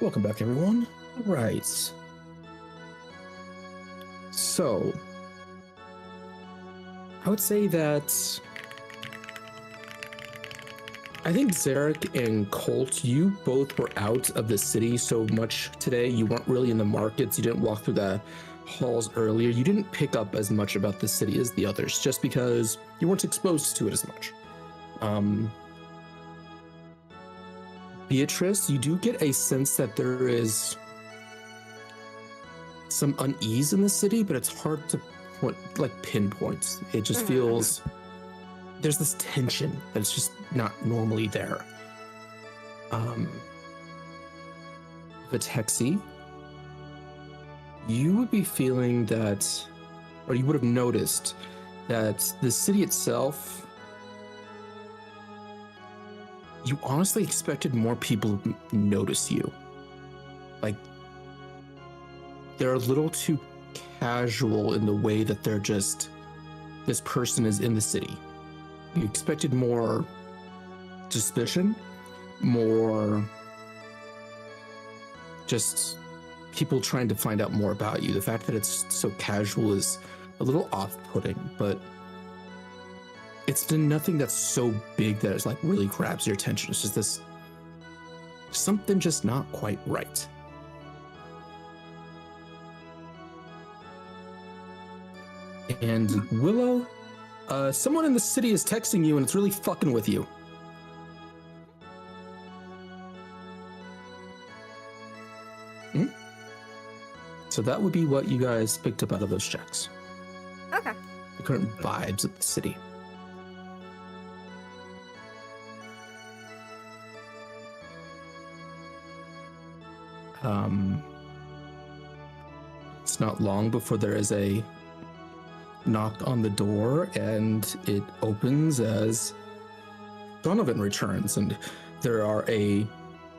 welcome back, everyone. All right. So, I would say that I think Zarek and Colt, you both were out of the city so much today. You weren't really in the markets. You didn't walk through the halls earlier. You didn't pick up as much about the city as the others, just because you weren't exposed to it as much. Beatrice, you do get a sense that there is some unease in the city, but it's hard to pinpoint. It just feels there's this tension that's just not normally there. Vitexi, you would be feeling that, or you would have noticed that the city itself, you honestly expected more people to notice you. Like, they're a little too casual in the way that they're just, this person is in the city. You expected more suspicion, more just people trying to find out more about you. The fact that it's so casual is a little off-putting, but it's been nothing that's so big that it's like really grabs your attention. It's just this, something just not quite right. And Willow, someone in the city is texting you and it's really fucking with you. So that would be what you guys picked up out of those checks. Okay. The current vibes of the city. It's not long before there is a knock on the door, and it opens as Donovan returns, and there are a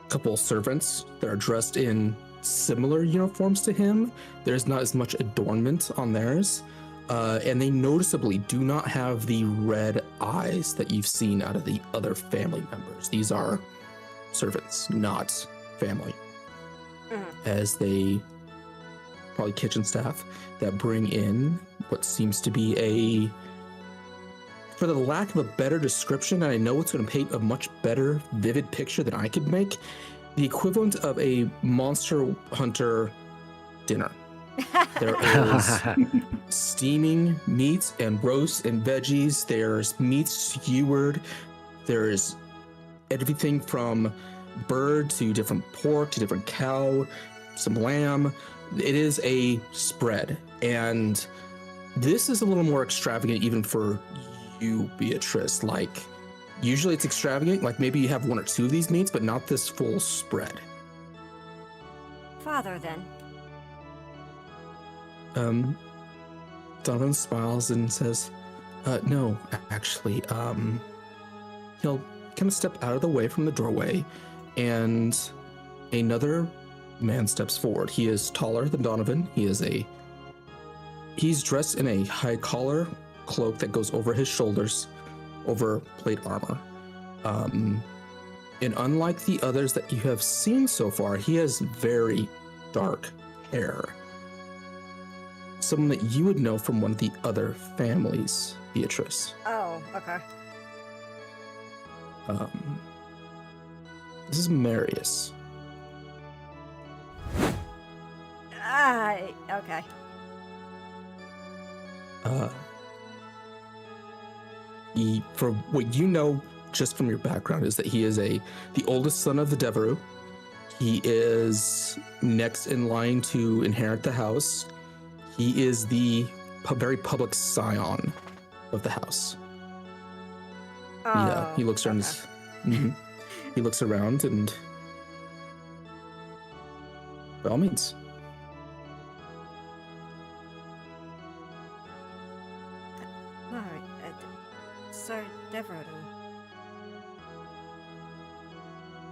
couple servants that are dressed in similar uniforms to him. There's not as much adornment on theirs, and they noticeably do not have the red eyes that you've seen out of the other family members. These are servants, not family. As they, probably kitchen staff, that bring in what seems to be a, for the lack of a better description, and I know it's going to paint a much better, vivid picture than I could make, the equivalent of a Monster Hunter dinner. There is steaming meats and roasts and veggies. There's meat skewered. There's everything from bird to different pork to different cow, some lamb. It is a spread, and this is a little more extravagant even for you, Beatrice. Like, usually it's extravagant, like maybe you have one or two of these meats, but not this full spread. Father, then. Donovan smiles and says, no, actually, he'll kind of step out of the way from the doorway, and another man steps forward. He is taller than Donovan. He's dressed in a high collar cloak that goes over his shoulders, over plate armor. And unlike the others that you have seen so far, he has very dark hair. Someone that you would know from one of the other families, Beatrice. Oh, okay. This is Marius. Okay. He, for what you know just from your background, is that he is the oldest son of the Devereux. He is next in line to inherit the house. He is the very public scion of the house. Oh, he looks around. okay. He looks around, and by all means. Alright, Sir Devereux.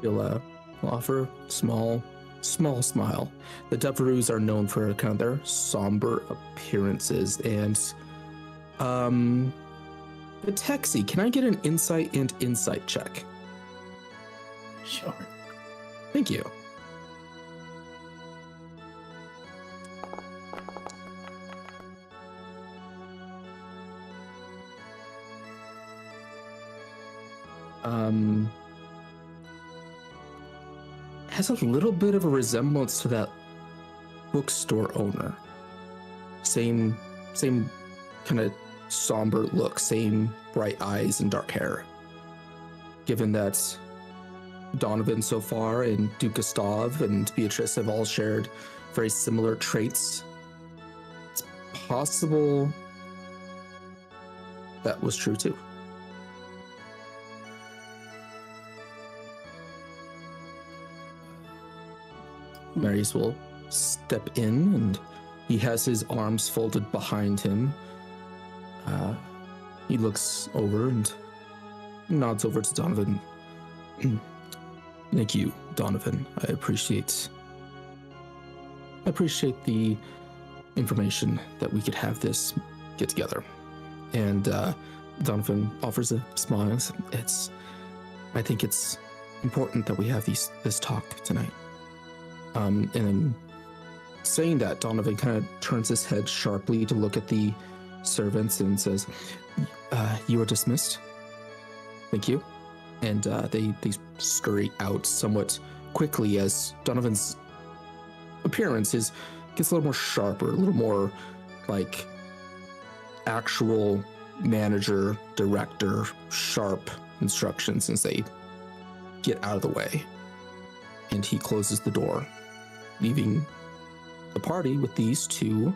He'll offer a small smile. The Devereux are known for kind of their somber appearances, and Vitexi, can I get an insight check? Sure. Thank you. has a little bit of a resemblance to that bookstore owner. Same kind of somber look, same bright eyes and dark hair. Given that Donovan so far and Duke Gustav and Beatrice have all shared very similar traits, it's possible that was true too. Marius will step in, and he has his arms folded behind him. He looks over and nods over to Donovan. Thank you, Donovan. I appreciate the information that we could have this get together. And Donovan offers a smile. I think it's important that we have this talk tonight. And then saying that, Donovan kind of turns his head sharply to look at the servants and says, "You are dismissed. Thank you." And they scurry out somewhat quickly as Donovan's appearance gets a little more sharper, a little more like actual manager, director, sharp instructions as they get out of the way. And he closes the door, leaving the party with these two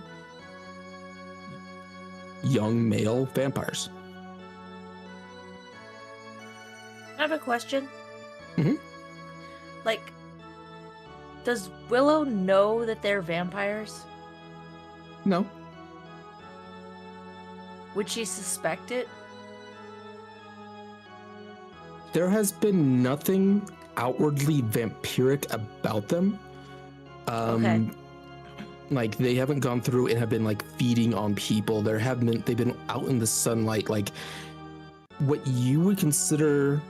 young male vampires. I have a question. Mhm. Like, does Willow know that they're vampires? No. Would she suspect it? There has been nothing outwardly vampiric about them. Okay. Like, they haven't gone through and have been like feeding on people. They've been out in the sunlight. Like, what you would consider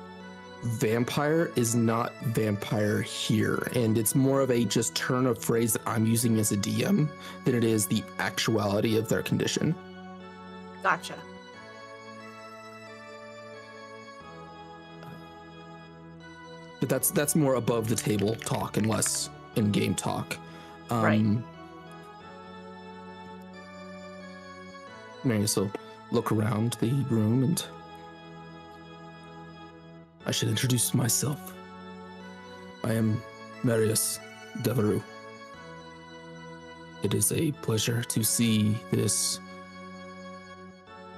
vampire is not vampire here, and it's more of a just turn of phrase that I'm using as a DM than it is the actuality of their condition. Gotcha. But that's more above the table talk and less in-game talk. Right. Marius will look around the room, and I should introduce myself. I am Marius Devereux. It is a pleasure to see this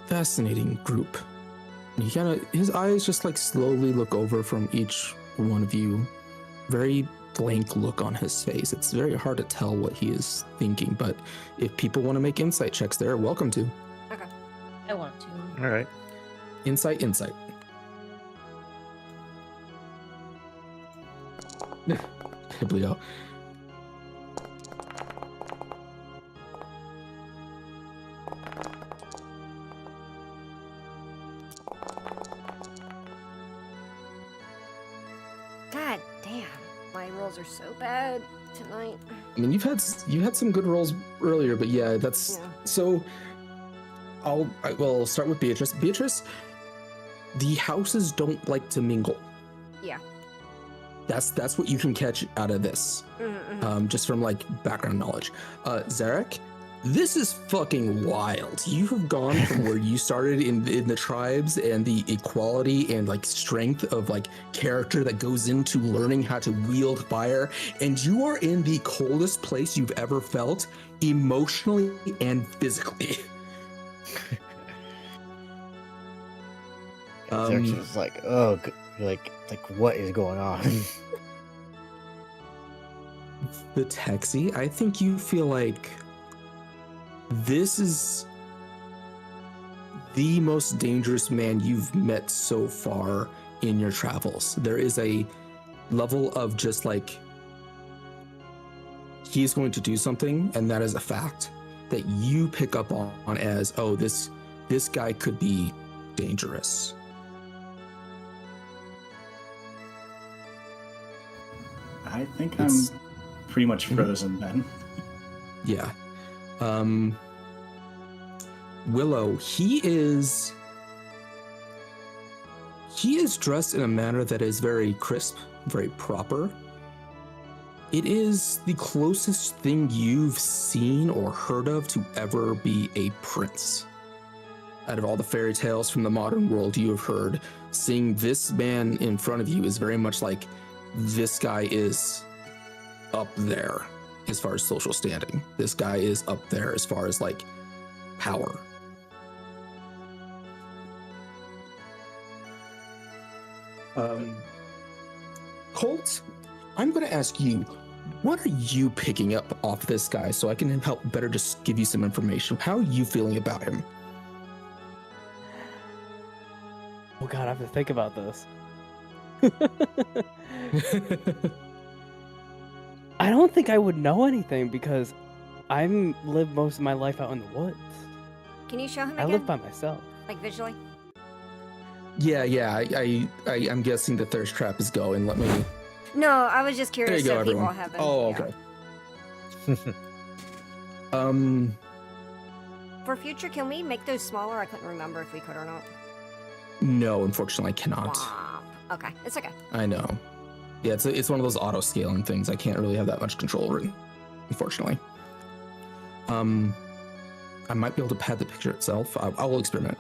fascinating group. His eyes just like slowly look over from each one of you. Very blank look on his face. It's very hard to tell what he is thinking, but if people want to make insight checks, they're welcome to. Okay. I want to. All right. Insight. Biblio. God damn, my rolls are so bad tonight. I mean, you had some good rolls earlier, but yeah, that's so. I'll start with Beatrice. Beatrice, the houses don't like to mingle. Yeah. That's what you can catch out of this, just from like background knowledge. Zarek, this is fucking wild. You have gone from where you started in the tribes and the equality and like strength of like character that goes into learning how to wield fire, and you are in the coldest place you've ever felt, emotionally and physically. Zerk's just like, oh, like what is going on? The taxi, I think you feel like this is the most dangerous man you've met so far in your travels. There is a level of just like, he's going to do something, and that is a fact that you pick up on as, oh, this guy could be dangerous. I think I'm pretty much frozen then. Yeah. Willow, he he is dressed in a manner that is very crisp, very proper. It is the closest thing you've seen or heard of to ever be a prince. Out of all the fairy tales from the modern world you have heard, seeing this man in front of you is very much like this guy is up there as far as social standing. This guy is up there as far as like power. Colt, I'm going to ask you, what are you picking up off this guy so I can help better just give you some information? How are you feeling about him? Oh god, I have to think about this. I don't think I would know anything because I lived most of my life out in the woods. Can you show him I again? live by myself. Like visually? Yeah. I'm guessing the thirst trap is going. Let me. No, I was just There curious you go, if people everyone. haven't. Oh, yeah. okay. For future, can we make those smaller? I couldn't remember if we could or not. No, unfortunately, I cannot. Womp. Okay, it's okay. I know. Yeah, it's one of those auto scaling things. I can't really have that much control over it, unfortunately. I might be able to pad the picture itself. I will experiment.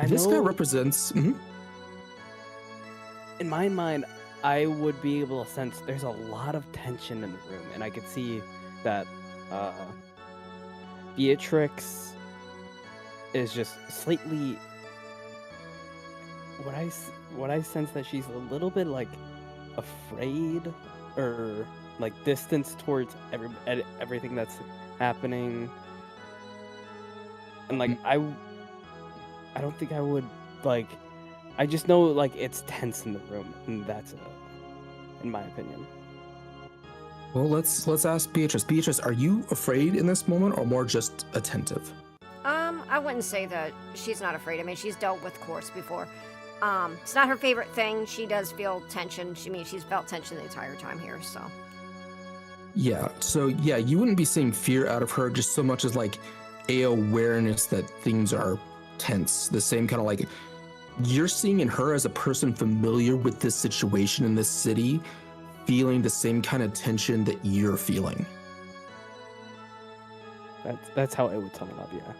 This guy represents. In my mind, I would be able to sense there's a lot of tension in the room, and I could see that Beatrix is just slightly. What I sense that she's a little bit like afraid or like distance towards everything that's happening, and like I don't think I would like. I just know like it's tense in the room, and that's it, in my opinion. Well, let's ask Beatrice. Beatrice, are you afraid in this moment, or more just attentive? I wouldn't say that she's not afraid. I mean, she's dealt with Course before. It's not her favorite thing. She does feel tension. She's felt tension the entire time here, so. Yeah, so yeah, you wouldn't be seeing fear out of her just so much as like a awareness that things are tense. The same kind of like you're seeing in her as a person familiar with this situation in this city, feeling the same kind of tension that you're feeling. That's how I would sum it up, yeah.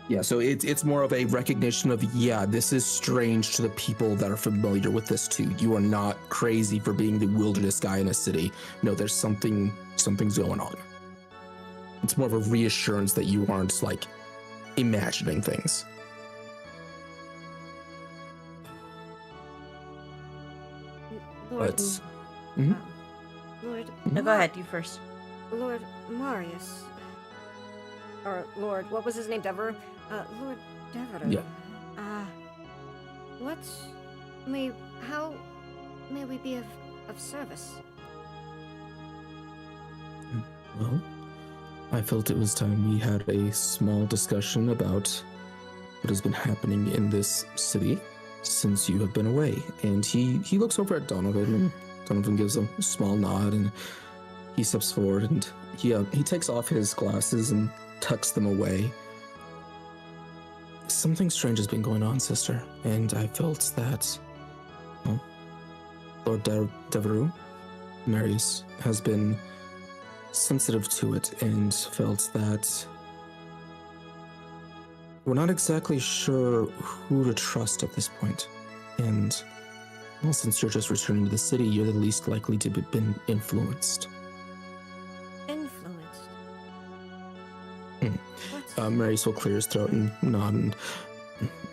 Yeah, so it's more of a recognition of, yeah, this is strange to the people that are familiar with this too. You are not crazy for being the wilderness guy in a city. No, there's something's going on. It's more of a reassurance that you aren't like imagining things. Lord, Lord, No, go ahead, you first. Lord Marius. Or Lord, what was his name? Dever? Lord Dever. Yeah. How may we be of service? Well, I felt it was time we had a small discussion about what has been happening in this city since you have been away. And he looks over at Donovan, and Donovan gives a small nod, and he steps forward, and he takes off his glasses and tucks them away. Something strange has been going on, sister, and I felt that, well, Lord Devereux, Marius, has been sensitive to it and felt that we're not exactly sure who to trust at this point. And, well, since you're just returning to the city, you're the least likely to have been influenced. Influenced? What? Marius will clear his throat and nod, and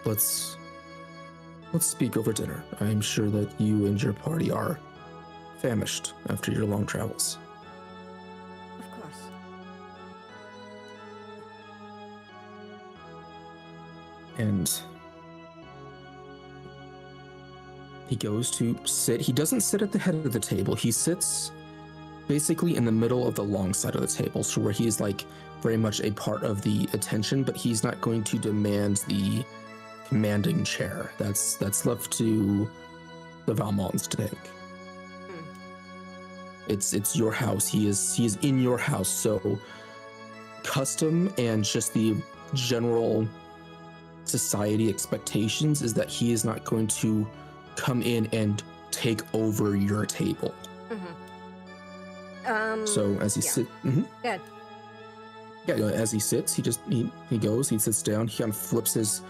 let's speak over dinner. I'm sure that you and your party are famished after your long travels. Of course. And he goes to sit. He doesn't sit at the head of the table. He sits basically in the middle of the long side of the table, so where he's like very much a part of the attention, but he's not going to demand the commanding chair. That's left to the Valmonts to take. It's your house. He is in your house, so custom and just the general society expectations is that he is not going to come in and take over your table. So as he sits, Good. yeah, as he sits, he goes, he sits down, he kind of flips his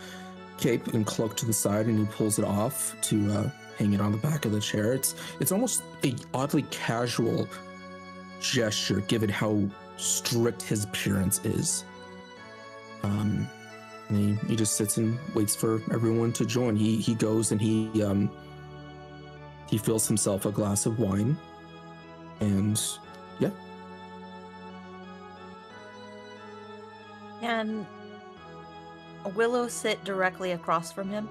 cape and cloak to the side, and he pulls it off to hang it on the back of the chair. It's almost a oddly casual gesture given how strict his appearance is. And he just sits and waits for everyone to join. He goes and he fills himself a glass of wine, and yeah. Can Willow sit directly across from him?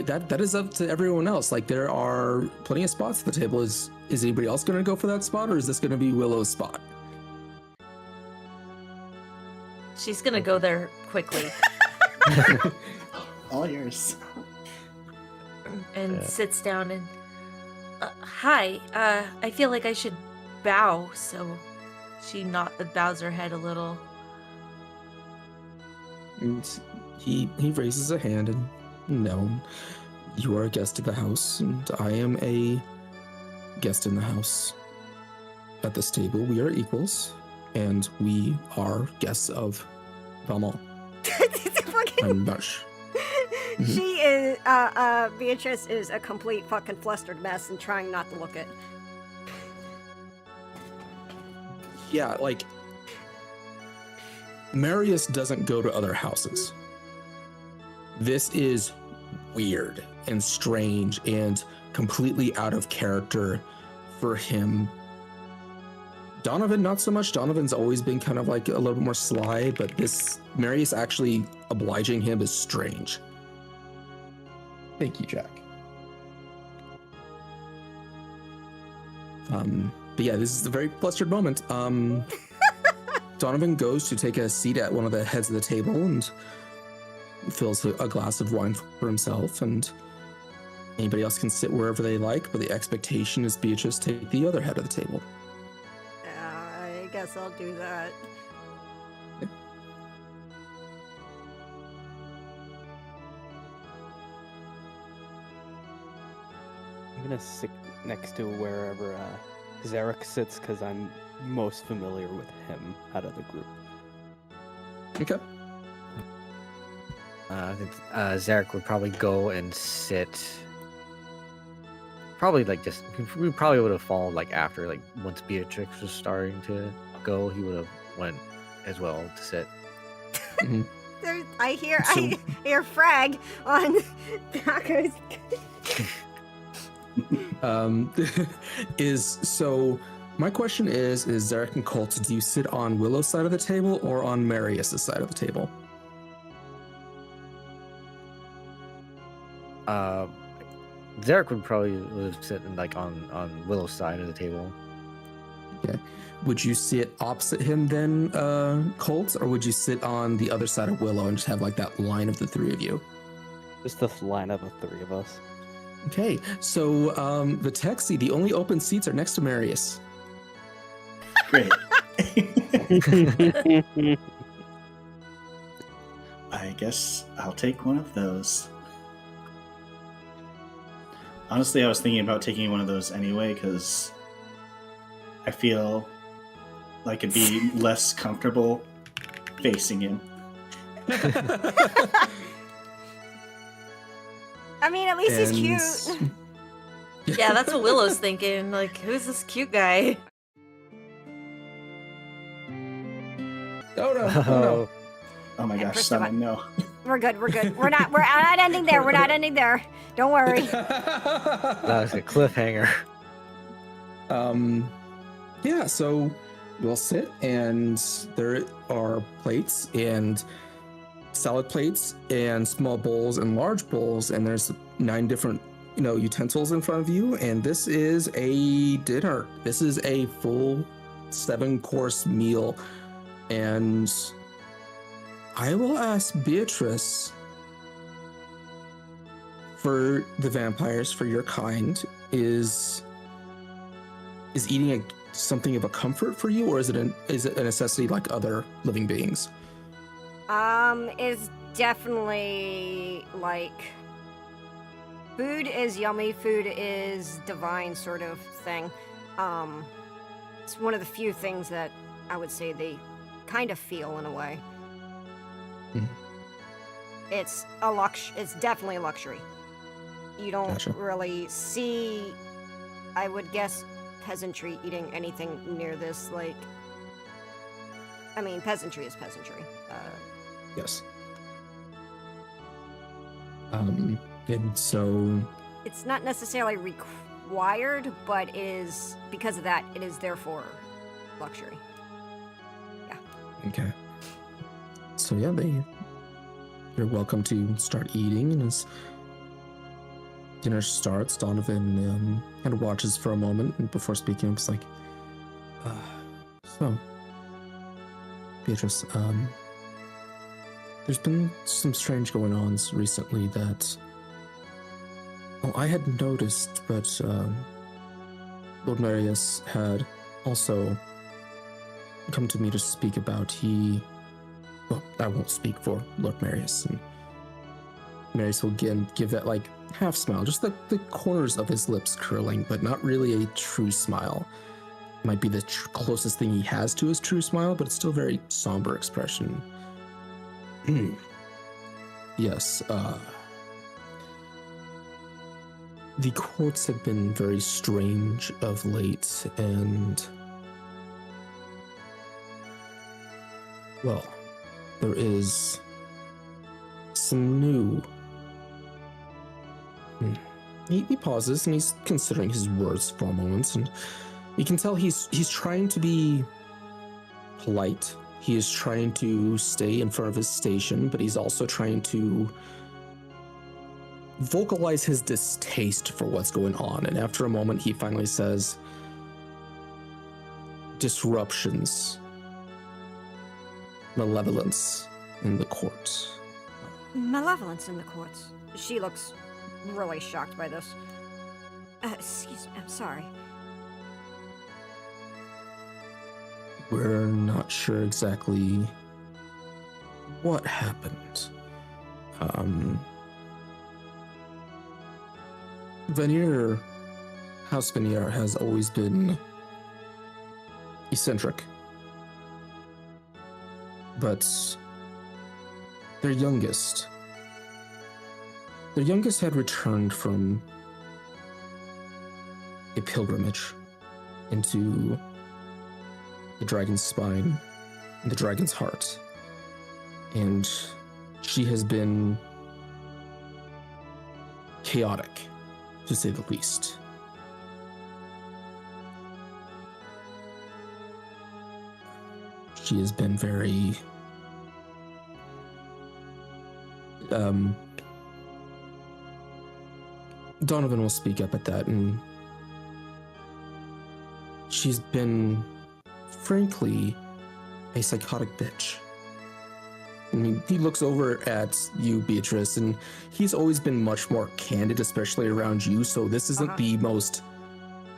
That is up to everyone else. Like, there are plenty of spots at the table. Is anybody else going to go for that spot, or is this going to be Willow's spot? She's gonna go there quickly All yours. and sits down and hi. I feel like I should bow, so she bows her head a little. And he raises a hand and, no, you are a guest of the house, and I am a guest in the house. At this table, we are equals, and we are guests of Valmont. I'm not sure. She is, Beatrice is a complete fucking flustered mess and trying not to look it. Yeah, like, Marius doesn't go to other houses. This is weird and strange and completely out of character for him. Donovan, not so much. Donovan's always been kind of like a little bit more sly, but this Marius actually obliging him is strange. Thank you, Jack. But yeah, this is a very flustered moment. Donovan goes to take a seat at one of the heads of the table and fills a glass of wine for himself, and anybody else can sit wherever they like, but the expectation is Beatrice take the other head of the table. I guess I'll do that. I'm gonna sit next to wherever Zarek sits because I'm most familiar with him out of the group. Okay. I think Zarek would probably go and sit. Probably like just we probably would have followed like after like once Beatrix was starting to go, he would have went as well to sit. I hear frag on Taco's. My question is Zarek and Colt, do you sit on Willow's side of the table or on Marius's side of the table? Zarek would probably sit like on Willow's side of the table. Okay. Would you sit opposite him then, Colt, or would you sit on the other side of Willow and just have like that line of the three of you? Just the line of the three of us. Okay, so the taxi, the only open seats are next to Marius. Great. I guess I'll take one of those. Honestly, I was thinking about taking one of those anyway because I feel like it'd be less comfortable facing him. I mean, at least he's cute. Yeah, that's what Willow's thinking. Like, who's this cute guy? Oh no! Oh my gosh, First son, of all- no. We're good. We're not ending there. We're not ending there. Don't worry. That was a cliffhanger. Yeah, so we'll sit, and there are plates and salad plates and small bowls and large bowls, and there's 9 different utensils in front of you, and this is a dinner. This is a full 7-course meal, and I will ask Beatrice, for the vampires, for your kind, is eating something of a comfort for you, or is it a necessity like other living beings? Is definitely like food is yummy, food is divine sort of thing. It's one of the few things that I would say they kind of feel in a way. Mhm. It's definitely a luxury. You don't Gotcha. really see, I would guess, peasantry eating anything near this. Like, I mean, peasantry is peasantry. Yes. And so It's not necessarily required, but it is, because of that, it is therefore luxury. okay. So yeah, you're welcome to start eating, and as dinner starts, Donovan kind of watches for a moment, and before speaking, it's like, so, Beatrice, there's been some strange going-ons recently that, well, I had noticed, but Lord Marius had also come to me to speak about. Well, I won't speak for Lord Marius, and Marius will again give that like half smile, just the corners of his lips curling, but not really a true smile. Might be the closest thing he has to his true smile, but it's still a very somber expression. Yes, the courts have been very strange of late, and well, there is some new. He pauses and he's considering his words for a moment, and you can tell he's trying to be polite. He is trying to stay in front of his station, but he's also trying to vocalize his distaste for what's going on. And after a moment, he finally says, disruptions, malevolence in the court. Malevolence in the courts. She looks really shocked by this. Excuse me, I'm sorry. We're not sure exactly what happened. House Veneer has always been eccentric. But their youngest had returned from a pilgrimage into the dragon's spine and the dragon's heart. And she has been chaotic, to say the least. She has been very Donovan will speak up at that, and she's been, frankly, a psychotic bitch. I mean, he looks over at you, Beatrice, and he's always been much more candid, especially around you, so this isn't the most,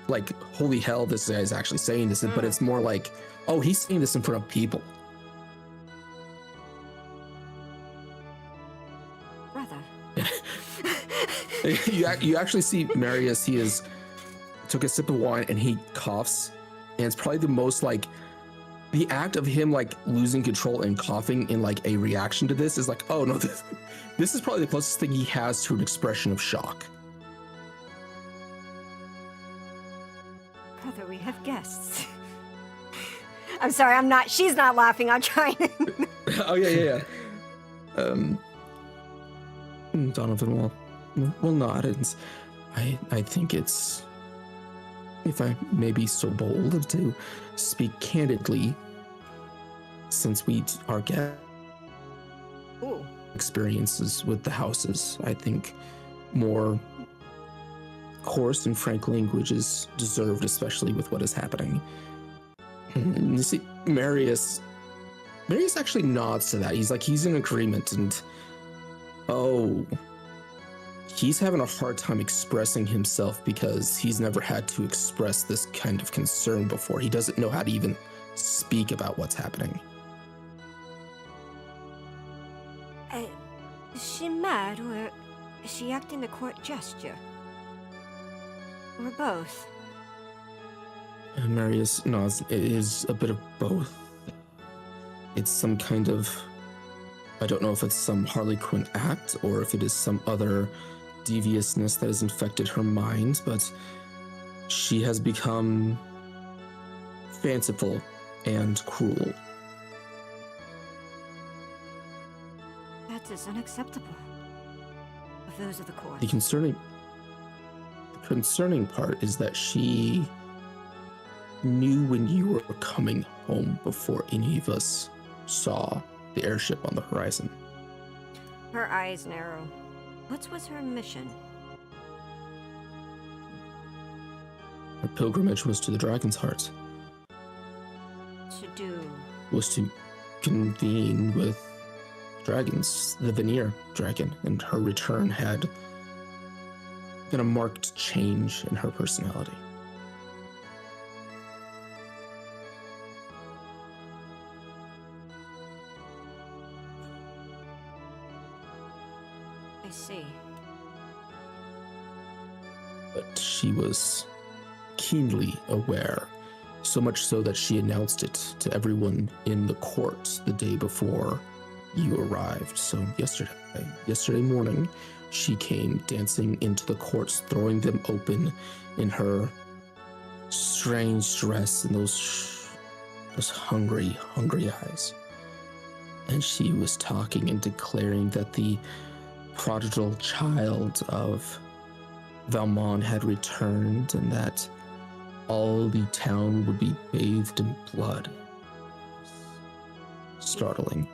like, holy hell, this guy's actually saying this, but it's more like, oh, he's saying this in front of people. Brother. You actually see Marius, he took a sip of wine and he coughs, and it's probably the most, like, the act of him, like, losing control and coughing in, like, a reaction to this is like, oh no, this is probably the closest thing he has to an expression of shock. Brother, we have guests. I'm sorry, she's not laughing, I'm trying. Oh yeah. Donovan will nod, and I think it's, if I may be so bold to speak candidly, since we are getting experiences with the houses, I think more coarse and frank language is deserved, especially with what is happening. You see, Marius actually nods to that. He's in agreement, and he's having a hard time expressing himself because he's never had to express this kind of concern before. He doesn't know how to even speak about what's happening. Is she mad, or is she acting a court gesture? Or both? Marius nods. It is a bit of both. It's some kind of, I don't know if it's some Harley Quinn act or if it is some other deviousness that has infected her mind, but she has become fanciful and cruel. That is unacceptable. Of those of the court. The concerning part is that she knew when you were coming home before any of us saw the airship on the horizon. Her eyes narrow. What was her mission? Her pilgrimage was to the Dragon's Heart, To do. was to convene with dragons, the Veneer dragon, and her return had been a marked change in her personality. I see. But she was keenly aware, so much so that she announced it to everyone in the court the day before you arrived. So yesterday morning, she came dancing into the courts, throwing them open in her strange dress and those hungry eyes. And she was talking and declaring that the prodigal child of Valmont had returned and that all the town would be bathed in blood. Startling.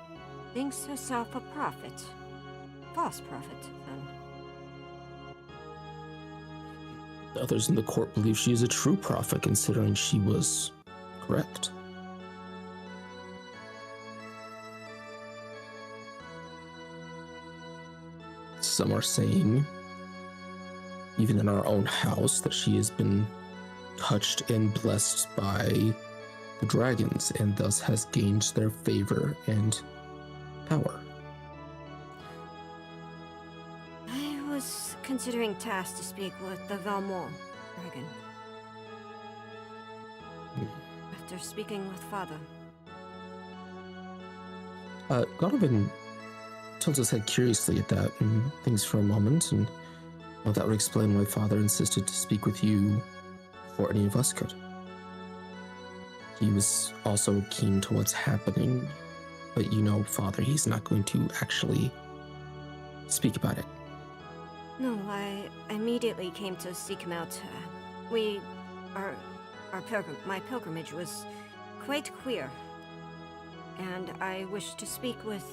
Thinks herself a prophet. False prophet, then. The others in the court believe she is a true prophet, considering she was correct. Some are saying, even in our own house, that she has been touched and blessed by the dragons and thus has gained their favor and power. I was considering tasks to speak with the Valmont dragon. After speaking with Father. Donovan tilts his head curiously at that and thinks for a moment, and well, that would explain why Father insisted to speak with you before any of us could. He was also keen to what's happening, but you know, Father, he's not going to actually speak about it. No, I immediately came to seek him out. My pilgrimage was quite queer, and I wished to speak with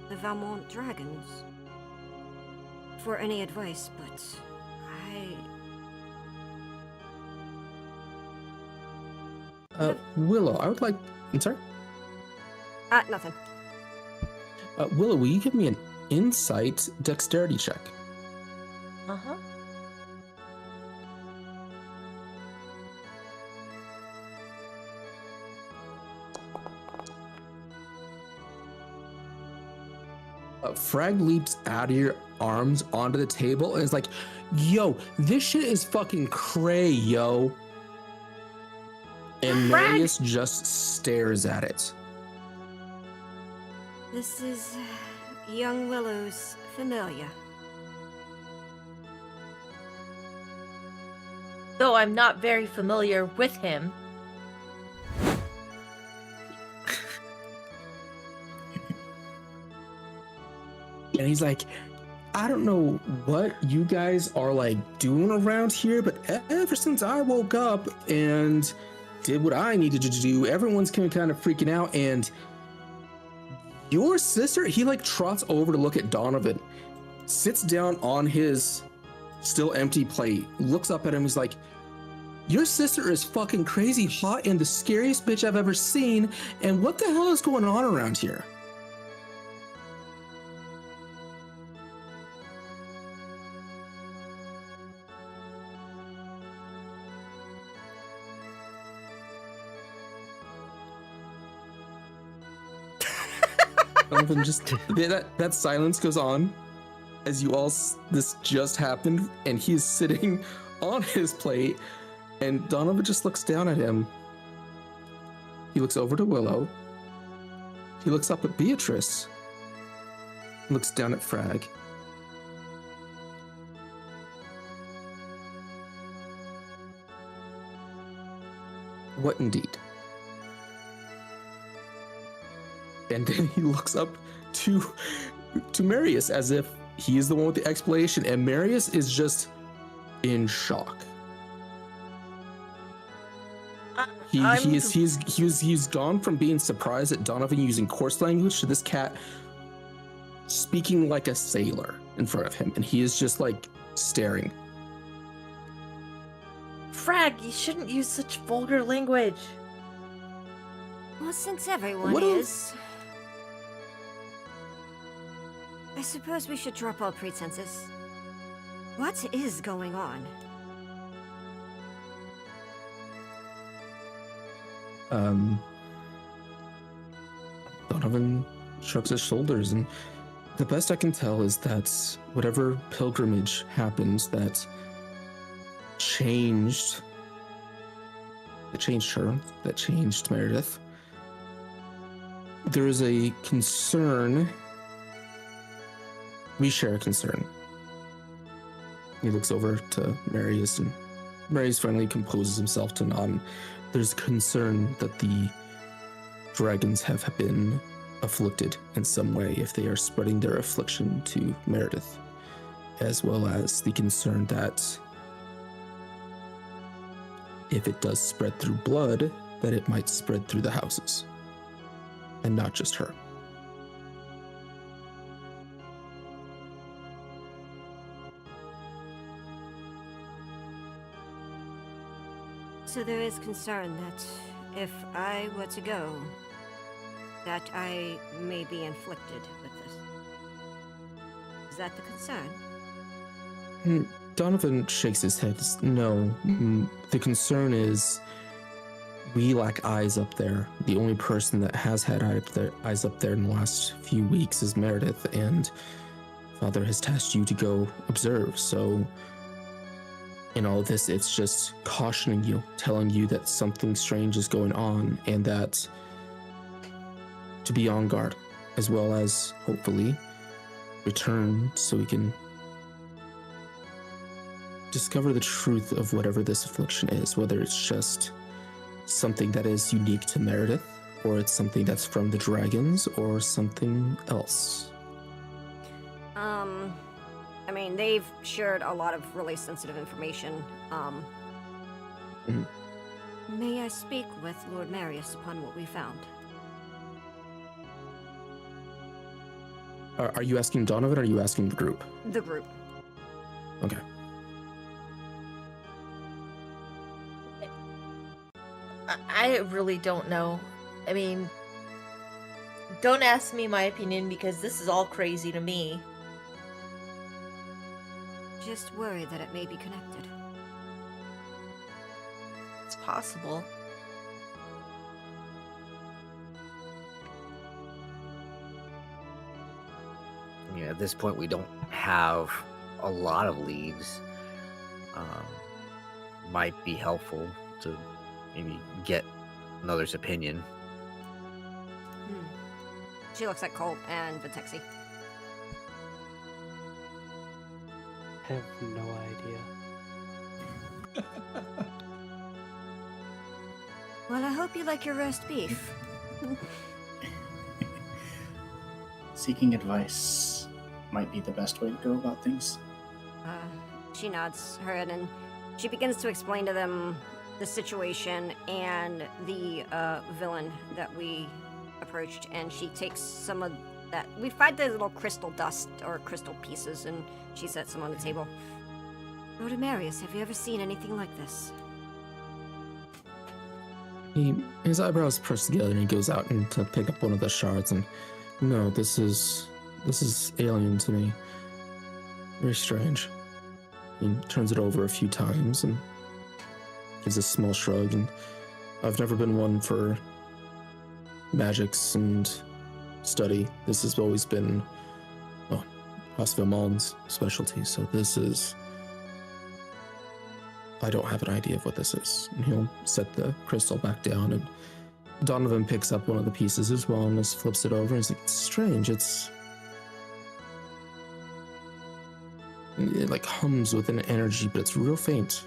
the Valmont dragons for any advice, but Willow, I would like... I'm sorry? Nothing. Willow, will you give me an insight dexterity check? Uh-huh. Frag leaps out of your arms onto the table and is like, yo, this shit is fucking cray, yo. And Frag! Marius just stares at it. This is young Willow's familiar. Though I'm not very familiar with him. And he's like, I don't know what you guys are like doing around here, but ever since I woke up and did what I needed to do, everyone's kind of freaking out. And your sister, he like trots over to look at Donovan, sits down on his still empty plate, looks up at him, he's like, your sister is fucking crazy hot and the scariest bitch I've ever seen. And what the hell is going on around here? Donovan just that silence goes on as this just happened, and he is sitting on his plate, and Donovan just looks down at him. He looks over to Willow. He looks up at Beatrice. Looks down at Frag. What indeed? And then he looks up to Marius as if he is the one with the explanation, and Marius is just in shock. He's gone from being surprised at Donovan using coarse language to this cat speaking like a sailor in front of him, and he is just like staring. Frag, you shouldn't use such vulgar language. Well, since everyone What is... I suppose we should drop all pretenses. What is going on? Donovan shrugs his shoulders, and the best I can tell is that whatever pilgrimage happened that changed her, that changed Meredith, there is a concern. We share a concern. He looks over to Marius, and Marius finally composes himself to nod. And there's concern that the dragons have been afflicted in some way if they are spreading their affliction to Meredith, as well as the concern that if it does spread through blood, that it might spread through the houses, and not just her. So there is concern that if I were to go, that I may be inflicted with this. Is that the concern? Donovan shakes his head. No, the concern is we lack eyes up there. The only person that has had eyes up there in the last few weeks is Meredith, and Father has tasked you to go observe. So in all of this, it's just cautioning you, telling you that something strange is going on, and that to be on guard, as well as hopefully return so we can discover the truth of whatever this affliction is, whether it's just something that is unique to Meredith, or it's something that's from the dragons, or something else. I mean, they've shared a lot of really sensitive information. May I speak with Lord Marius upon what we found? Are you asking Donovan, or are you asking the group? The group. Okay. I really don't know. I mean, don't ask me my opinion because this is all crazy to me. Just worry that it may be connected. It's possible. I mean, at this point, we don't have a lot of leads. Might be helpful to maybe get another's opinion. She looks at Colt and Vitexi. Have no idea. Well, I hope you like your roast beef. Seeking advice might be the best way to go about things. She nods her head and she begins to explain to them the situation and the villain that we approached, and she takes some of that. We find the little crystal dust or crystal pieces, and she sets them on the table. Lord Marius, have you ever seen anything like this? His eyebrows press together, and he goes out and to pick up one of the shards. And no, this is alien to me. Very strange. He turns it over a few times and gives a small shrug. And I've never been one for magics and study. This has always been, well, Osvalmon's specialty, so this is... I don't have an idea of what this is. And he'll set the crystal back down, and Donovan picks up one of the pieces as well and just flips it over. He's like, it's strange, it like hums with an energy, but it's real faint.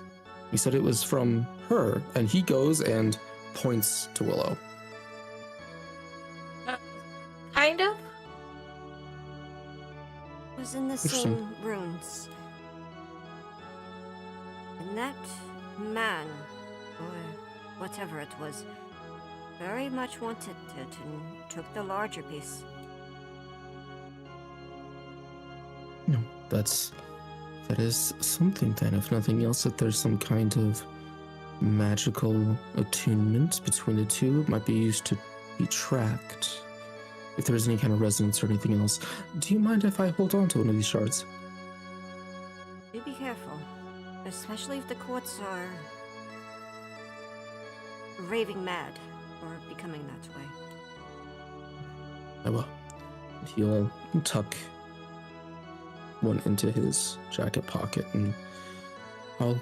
He said it was from her, and he goes and points to Willow. Kind of. It was in the Interesting. same runes. And that man, or whatever it was, very much wanted it and took the larger piece. No, that is something then. If nothing else, that there's some kind of magical attunement between the two. It might be used to be tracked. If there's any kind of resonance or anything else. Do you mind if I hold on to one of these shards? Do be careful, especially if the courts are raving mad or becoming that way. I will. He'll tuck one into his jacket pocket, and I'll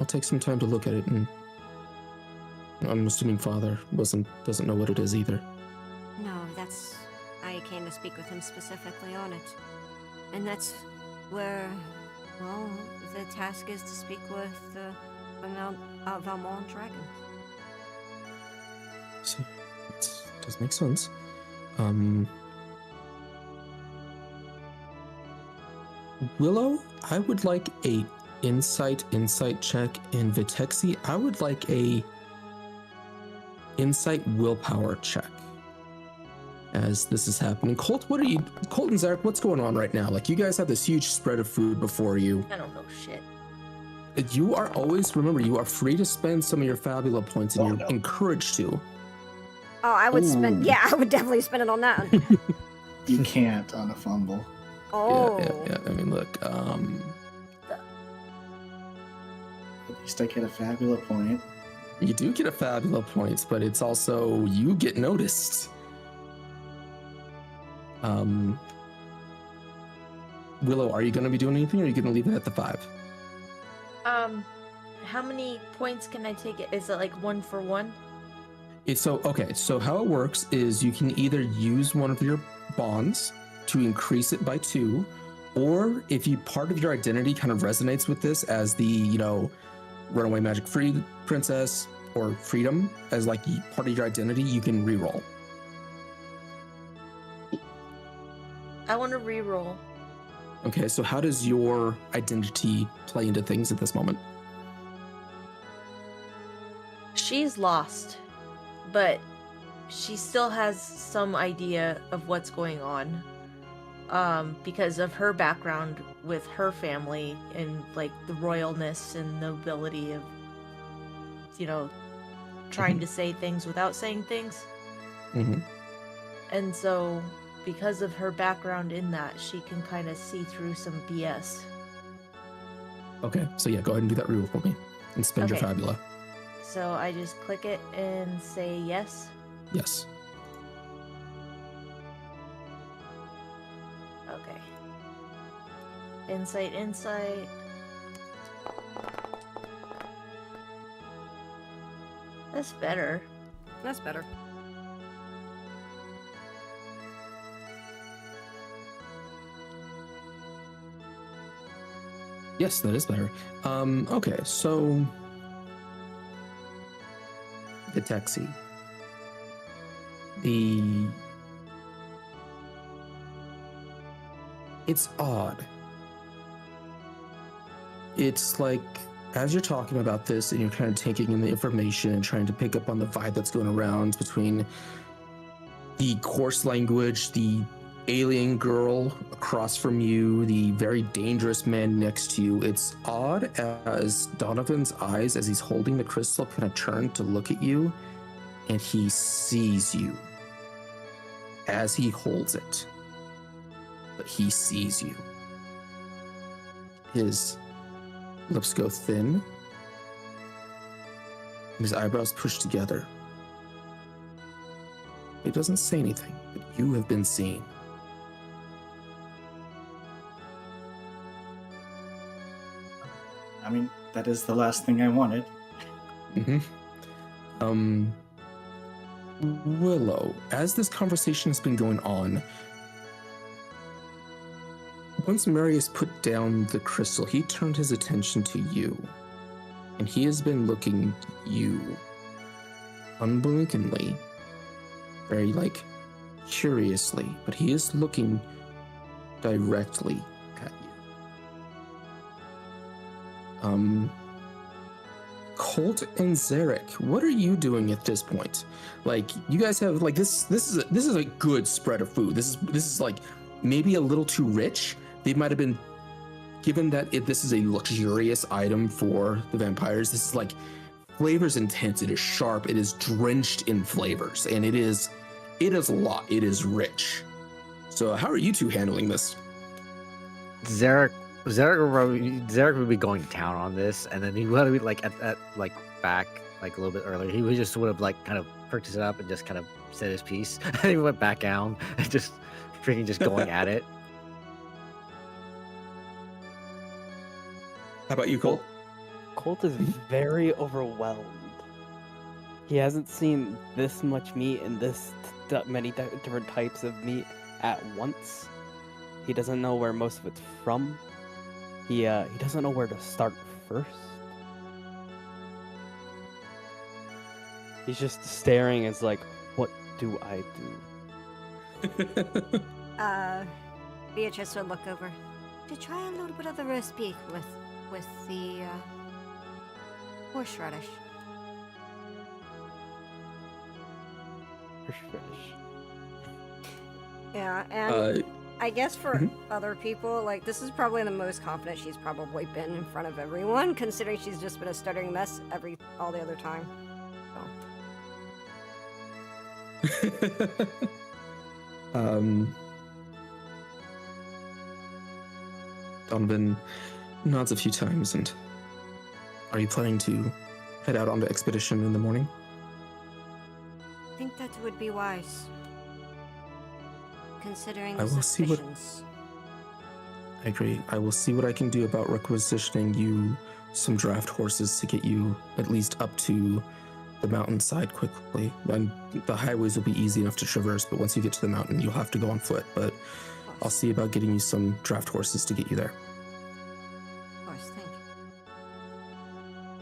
take some time to look at it. And I'm assuming Father doesn't know what it is either. No, I came to speak with him specifically on it. And that's where, well, the task is to speak with the Valmont dragon. See, it does make sense. Willow, I would like a insight check, and Vitexi, I would like a insight willpower check. As this is happening. Colt and Zarek, what's going on right now? Like, you guys have this huge spread of food before you. I don't know shit. You are always, remember, you are free to spend some of your Fabula points, and you're encouraged to. Oh, I would spend, I would definitely spend it on that. You can't on a fumble. Oh. Yeah. I mean, look, At least I get a Fabula point. you do get a Fabula points, but it's also, you get noticed. Willow, are you going to be doing anything, or are you going to leave it at the 5? How many points can I take it? Is it like 1 for 1? So how it works is you can either use one of your bonds to increase it by 2, or if part of your identity kind of resonates with this as the, runaway magic free princess or freedom as like part of your identity, you can reroll. I want to reroll. Okay, so how does your identity play into things at this moment? She's lost, but she still has some idea of what's going on. Because of her background with her family and like the royalness and nobility of, trying to say things without saying things. Mm-hmm. And so, because of her background in that, she can kind of see through some BS. Okay, so yeah, go ahead and do that reroll for me and spend your Okay. Fabula. So I just click it and say yes. Yes. Okay. Insight. That's better. That's better. Yes, that is better. Okay, so the taxi. It's odd. It's like, as you're talking about this and you're kind of taking in the information and trying to pick up on the vibe that's going around between the coarse language, the alien girl across from you, the very dangerous man next to you, it's odd as Donovan's eyes, as he's holding the crystal, kind of turn to look at you, and he sees you as he holds it. But he sees you. His lips go thin. His eyebrows push together. He doesn't say anything, but you have been seen. I mean, that is the last thing I wanted. Willow, as this conversation has been going on, once Marius put down the crystal, he turned his attention to you. And he has been looking you unblinkingly, very curiously, but he is looking directly at you. Colt and Zarek, what are you doing at this point? You guys have this is a good spread of food. This is maybe a little too rich. They might have been given that this is a luxurious item for the vampires. This is flavors intense. It is sharp. It is drenched in flavors, and it is a lot. It is rich. So how are you two handling this? Zarek would be going to town on this, and then he would be at back a little bit earlier. He would just would have kind of purchased it up and just kind of said his piece, and he went back down and just freaking just going at it. How about you, Colt? Colt is very overwhelmed. He hasn't seen this much meat and many different types of meat at once. He doesn't know where most of it's from. He doesn't know where to start first. He's just staring as what do I do? Beatrice would look over to try a little bit of the roast beef with the horseradish. Horseradish. Yeah, and I guess for other people, this is probably the most confident she's probably been in front of everyone, considering she's just been a stuttering mess all the other time. So. Donovan nods a few times. And are you planning to head out on the expedition in the morning? I think that would be wise, considering I the will see what- suspicions. I agree. I will see what I can do about requisitioning you some draft horses to get you at least up to the mountainside quickly. And the highways will be easy enough to traverse, but once you get to the mountain, you'll have to go on foot. But I'll see about getting you some draft horses to get you there. Of course,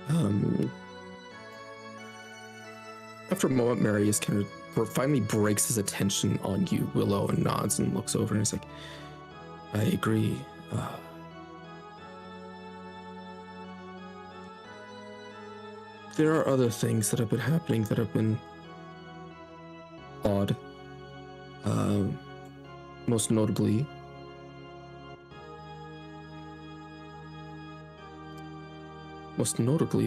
thank you. After a moment, Marius finally breaks his attention on you, Willow, and nods and looks over and is like, I agree. There are other things that have been happening that have been odd. Most notably,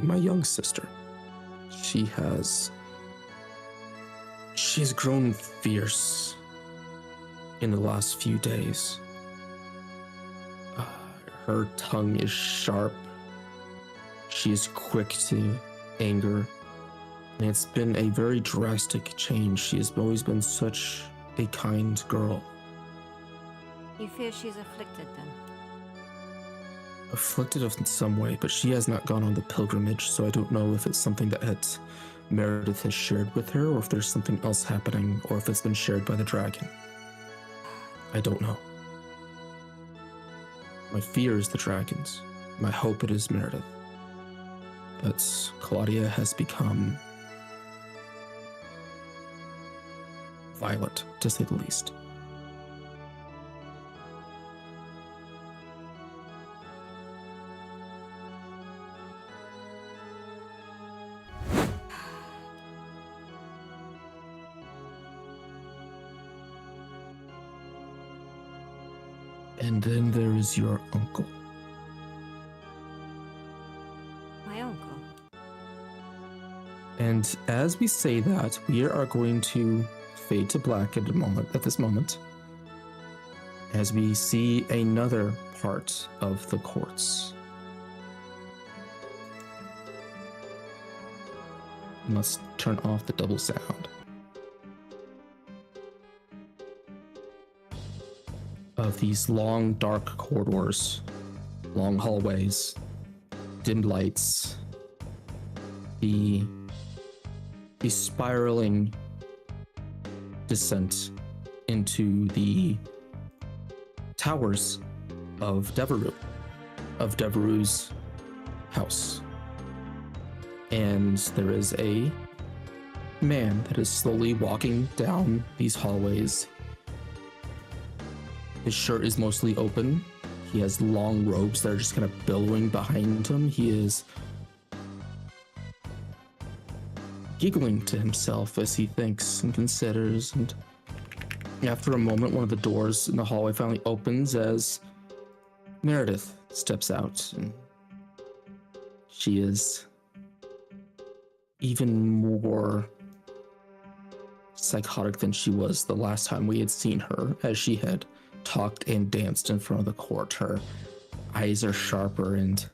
my young sister. She's grown fierce in the last few days. Her tongue is sharp. She is quick to anger. And it's been a very drastic change. She has always been such a kind girl. You fear she's afflicted then? Afflicted in some way, but she has not gone on the pilgrimage, so I don't know if it's something that Meredith has shared with her, or if there's something else happening, or if it's been shared by the dragon. I don't know. My fear is the dragons. My hope it is Meredith. But Claudia has become violent, to say the least. And then there is your uncle. My uncle. And as we say that, we are going to fade to black at this moment, as we see another part of the courts. Must turn off the double sound. Of these long, dark corridors, long hallways, dimmed lights, the spiraling descent into the towers of Deveru's house. And there is a man that is slowly walking down these hallways. His shirt is mostly open. He has long robes that are just kind of billowing behind him. He is giggling to himself as he thinks and considers. And after a moment, one of the doors in the hallway finally opens as Meredith steps out. And she is even more psychotic than she was the last time we had seen her, as she had talked and danced in front of the court. Her eyes are sharper, and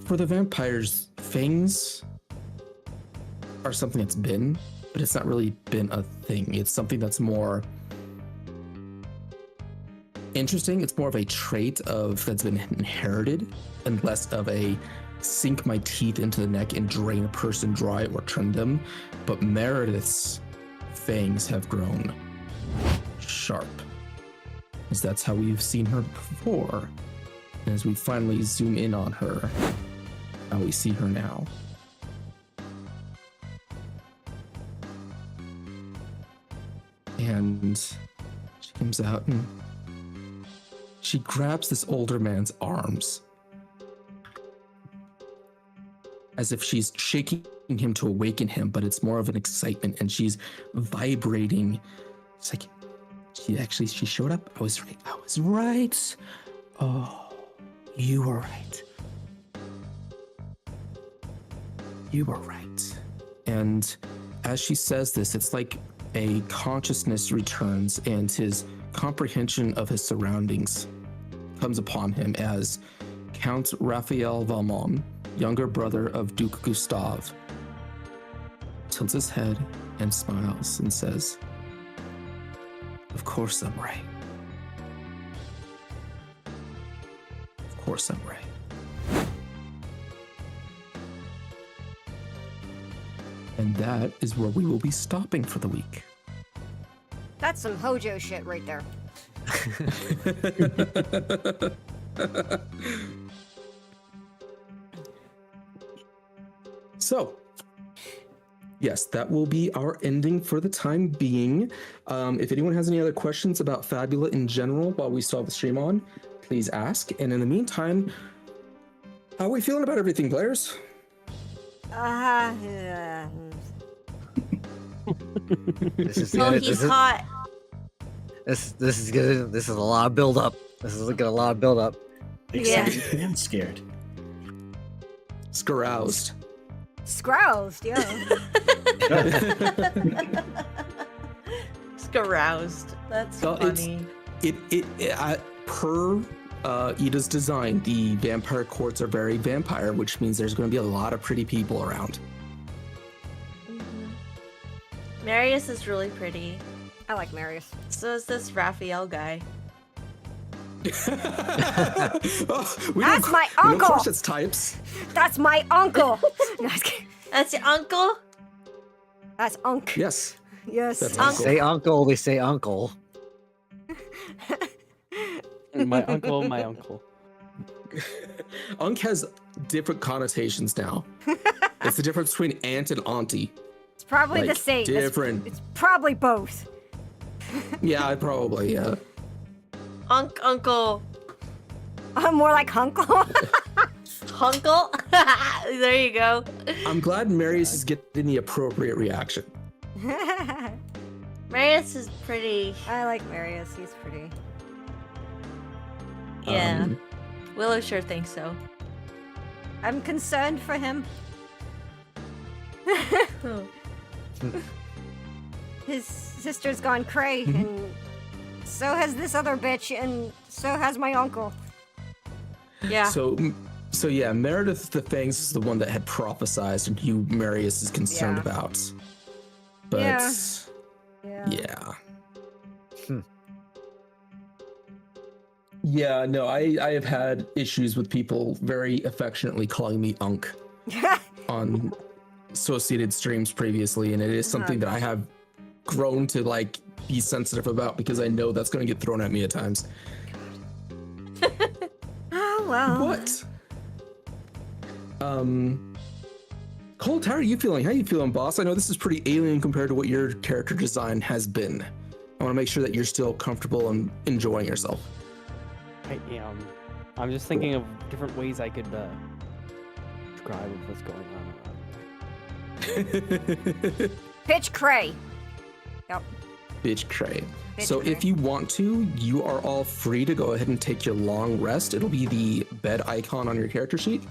for the vampires, fangs are something that's been, but it's not really been a thing. It's something that's more interesting. It's more of a trait that's been inherited, and less of a sink my teeth into the neck and drain a person dry or turn them. But Meredith's fangs have grown sharp, as that's how we've seen her before. And as we finally zoom in on her, how we see her now. And she comes out and she grabs this older man's arms, as if she's shaking him to awaken him, but it's more of an excitement, and she's vibrating. It's like, she showed up. I was right. Oh, you were right. You were right. And as she says this, it's like a consciousness returns, and his comprehension of his surroundings comes upon him as Count Raphael Valmont, younger brother of Duke Gustave, tilts his head and smiles and says, "Of course I'm right. Of course I'm right." And that is where we will be stopping for the week. That's some Hojo shit right there. So, yes, that will be our ending for the time being. If anyone has any other questions about Fabula in general while we still have the stream on, please ask. And in the meantime, how are we feeling about everything, players? This is Oh, good. he's hot. This is good. This is a lot of build up. This is like a lot of build up. Excited and scared. Scaroused. Scroused, yeah. Scaroused. That's Well, funny. Per Ida's design, the vampire courts are very vampire, which means there's going to be a lot of pretty people around. Marius is really pretty. I like Marius. So is this Raphael guy. Oh, That's my We don't uncle! question its types. That's my uncle! No, I was kidding. That's your uncle? That's Unk. Yes. Yes. That's They uncle. say uncle. They say uncle. My uncle. Unk has different connotations now. It's the difference between aunt and auntie. It's probably the Like, same. different. It's probably both. Yeah, probably, yeah. Uncle. More like Hunkle. Hunkle? There you go. I'm glad Marius is getting the appropriate reaction. Marius is pretty. I like Marius. He's pretty. Yeah. Willow sure thinks so. I'm concerned for him. His sister's gone cray, and so has this other bitch, and so has my uncle. Yeah. So yeah, Meredith the Fangs is the one that had prophesized, and you, Marius, is concerned Yeah. about. But Yeah. yeah. Yeah, no, I have had issues with people very affectionately calling me Unk on associated streams previously, and it is something that I have grown to like be sensitive about because I know that's going to get thrown at me at times. Oh well. What? Colt, how are you feeling? How are you feeling, boss? I know this is pretty alien compared to what your character design has been. I want to make sure that you're still comfortable and enjoying yourself. I am. I'm just thinking of different ways I could describe what's going on. Pitch cray. Yep. Bitch cray. Bitch So cray. if you want to, you are all free to go ahead and take your long rest. It'll be the bed icon on your character sheet.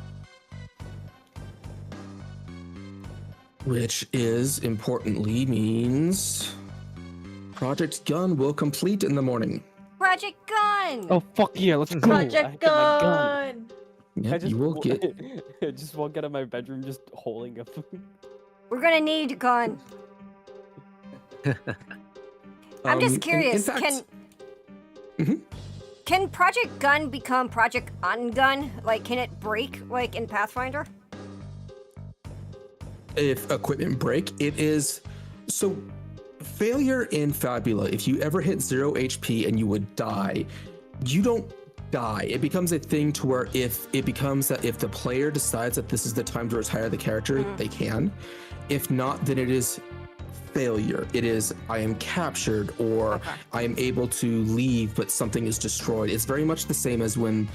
Which is, importantly, means Project Gun will complete in the morning. Project Gun. Oh fuck yeah, let's go! I Project got my Gun! Yeah, you will get. I just walk out of my bedroom just holding a. We're gonna need a gun. I'm just in curious. fact- Mhm. Can Project Gun become Project Ungun? Like, can it break like in Pathfinder? If equipment break, it is so failure in Fabula. If you ever hit 0 HP and you would die, you don't die. It becomes a thing to where if it becomes that if the player decides that this is the time to retire the character, they can. If not, then it is failure. It is I am captured or I am able to leave, but something is destroyed. It's very much the same as when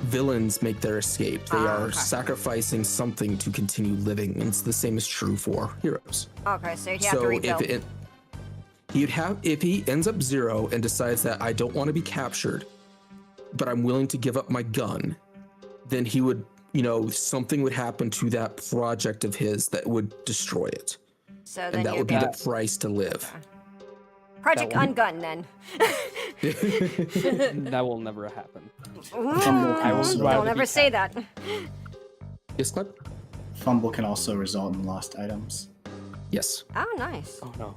villains make their escape. They are sacrificing something to continue living, and it's the same is true for heroes. Okay, so you'd have to So rebuild. if he ends up 0 and decides that I don't want to be captured, but I'm willing to give up my gun, then he would, something would happen to that project of his that would destroy it. So then And that you'd would be be the price to live. Project Ungun then. That will never happen. I will rather Don't be ever say that. Yes, Clip? Fumble can also result in lost items. Yes. Oh, nice. Oh no.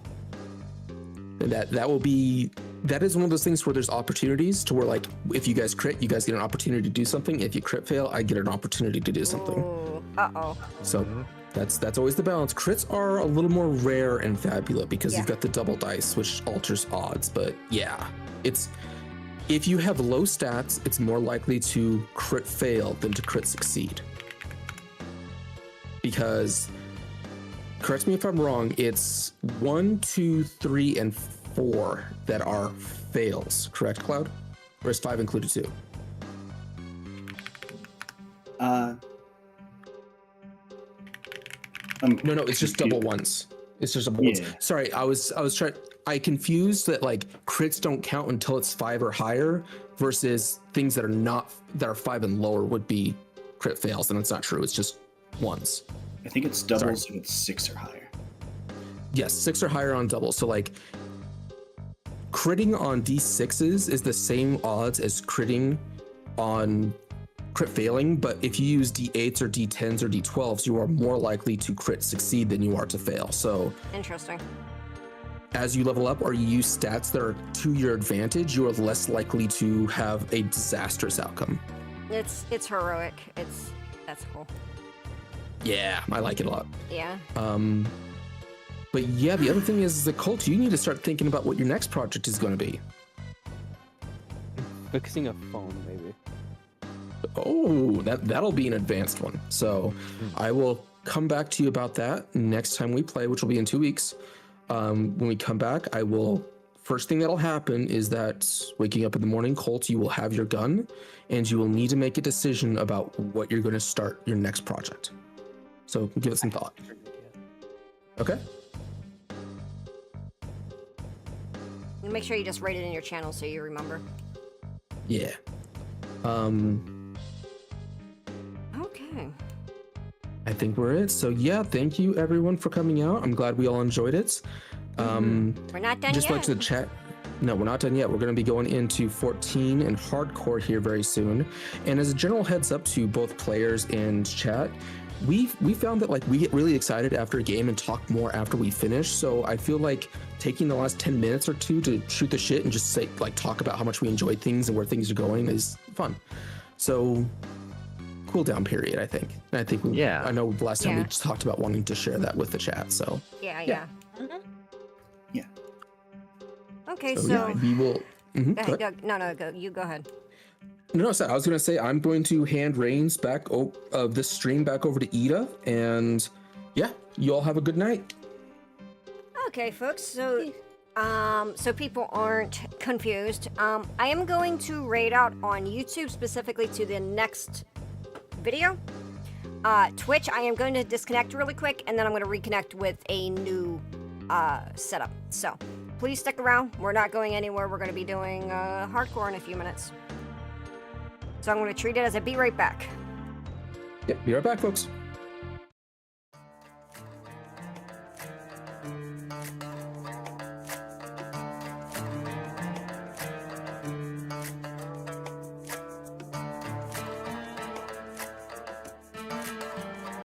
And that is one of those things where there's opportunities to where, like, if you guys crit, you guys get an opportunity to do something. If you crit fail, I get an opportunity to do something. Ooh. Uh-oh. So that's always the balance. Crits are a little more rare in Fabula because Yeah. you've got the double dice, which alters odds. But yeah, if you have low stats, it's more likely to crit fail than to crit succeed. Because, correct me if I'm wrong, it's 1, 2, 3, and 4 that are fails. Correct, Cloud? Or is 5 included too? No, it's just double ones. It's just double ones. Yeah. Sorry, I was trying. I confused that like crits don't count until it's 5 or higher, versus things that are 5 and lower would be crit fails, and it's not true. It's just ones. I think it's doubles if it's 6 or higher. Yes, 6 or higher on double. So like critting on D6s is the same odds as critting on crit failing, but if you use D8s or D10s or D12s, you are more likely to crit succeed than you are to fail. So Interesting. as you level up or you use stats that are to your advantage, you are less likely to have a disastrous outcome. It's heroic. That's cool. Yeah, I like it a lot. Yeah. But yeah, the other thing is the Cult, you need to start thinking about what your next project is going to be. Fixing a phone, maybe. Oh, that'll be an advanced one. So I will come back to you about that next time we play, which will be in 2 weeks. When we come back, first thing that'll happen is that waking up in the morning, Colt, you will have your gun and you will need to make a decision about what you're going to start your next project. So give it some thought. Okay? And make sure you just write it in your channel so you remember. Yeah. Okay. I think we're it. So yeah, thank you everyone for coming out. I'm glad we all enjoyed it. We're not done Just yet. like to the chat. No, we're not done yet. We're going to be going into 14 and hardcore here very soon. And as a general heads up to both players and chat, we found that like we get really excited after a game and talk more after we finish. So I feel like taking the last 10 minutes or two to shoot the shit and just say, like, talk about how much we enjoyed things and where things are going is fun. So, cool down period, I think. And I think I know the last time we just talked about wanting to share that with the chat. So Yeah. Okay, so so yeah, we will. go ahead, go. You go ahead. No, so I was gonna say I'm going to hand reins back of this stream back over to Ida, and yeah, you all have a good night. Okay, folks. So, so people aren't confused. I am going to raid out on YouTube specifically to the next video. Twitch, I am going to disconnect really quick, and then I'm going to reconnect with a new setup. So, please stick around. We're not going anywhere. We're going to be doing hardcore in a few minutes. So I'm going to treat it as a be right back. Yeah, be right back, folks.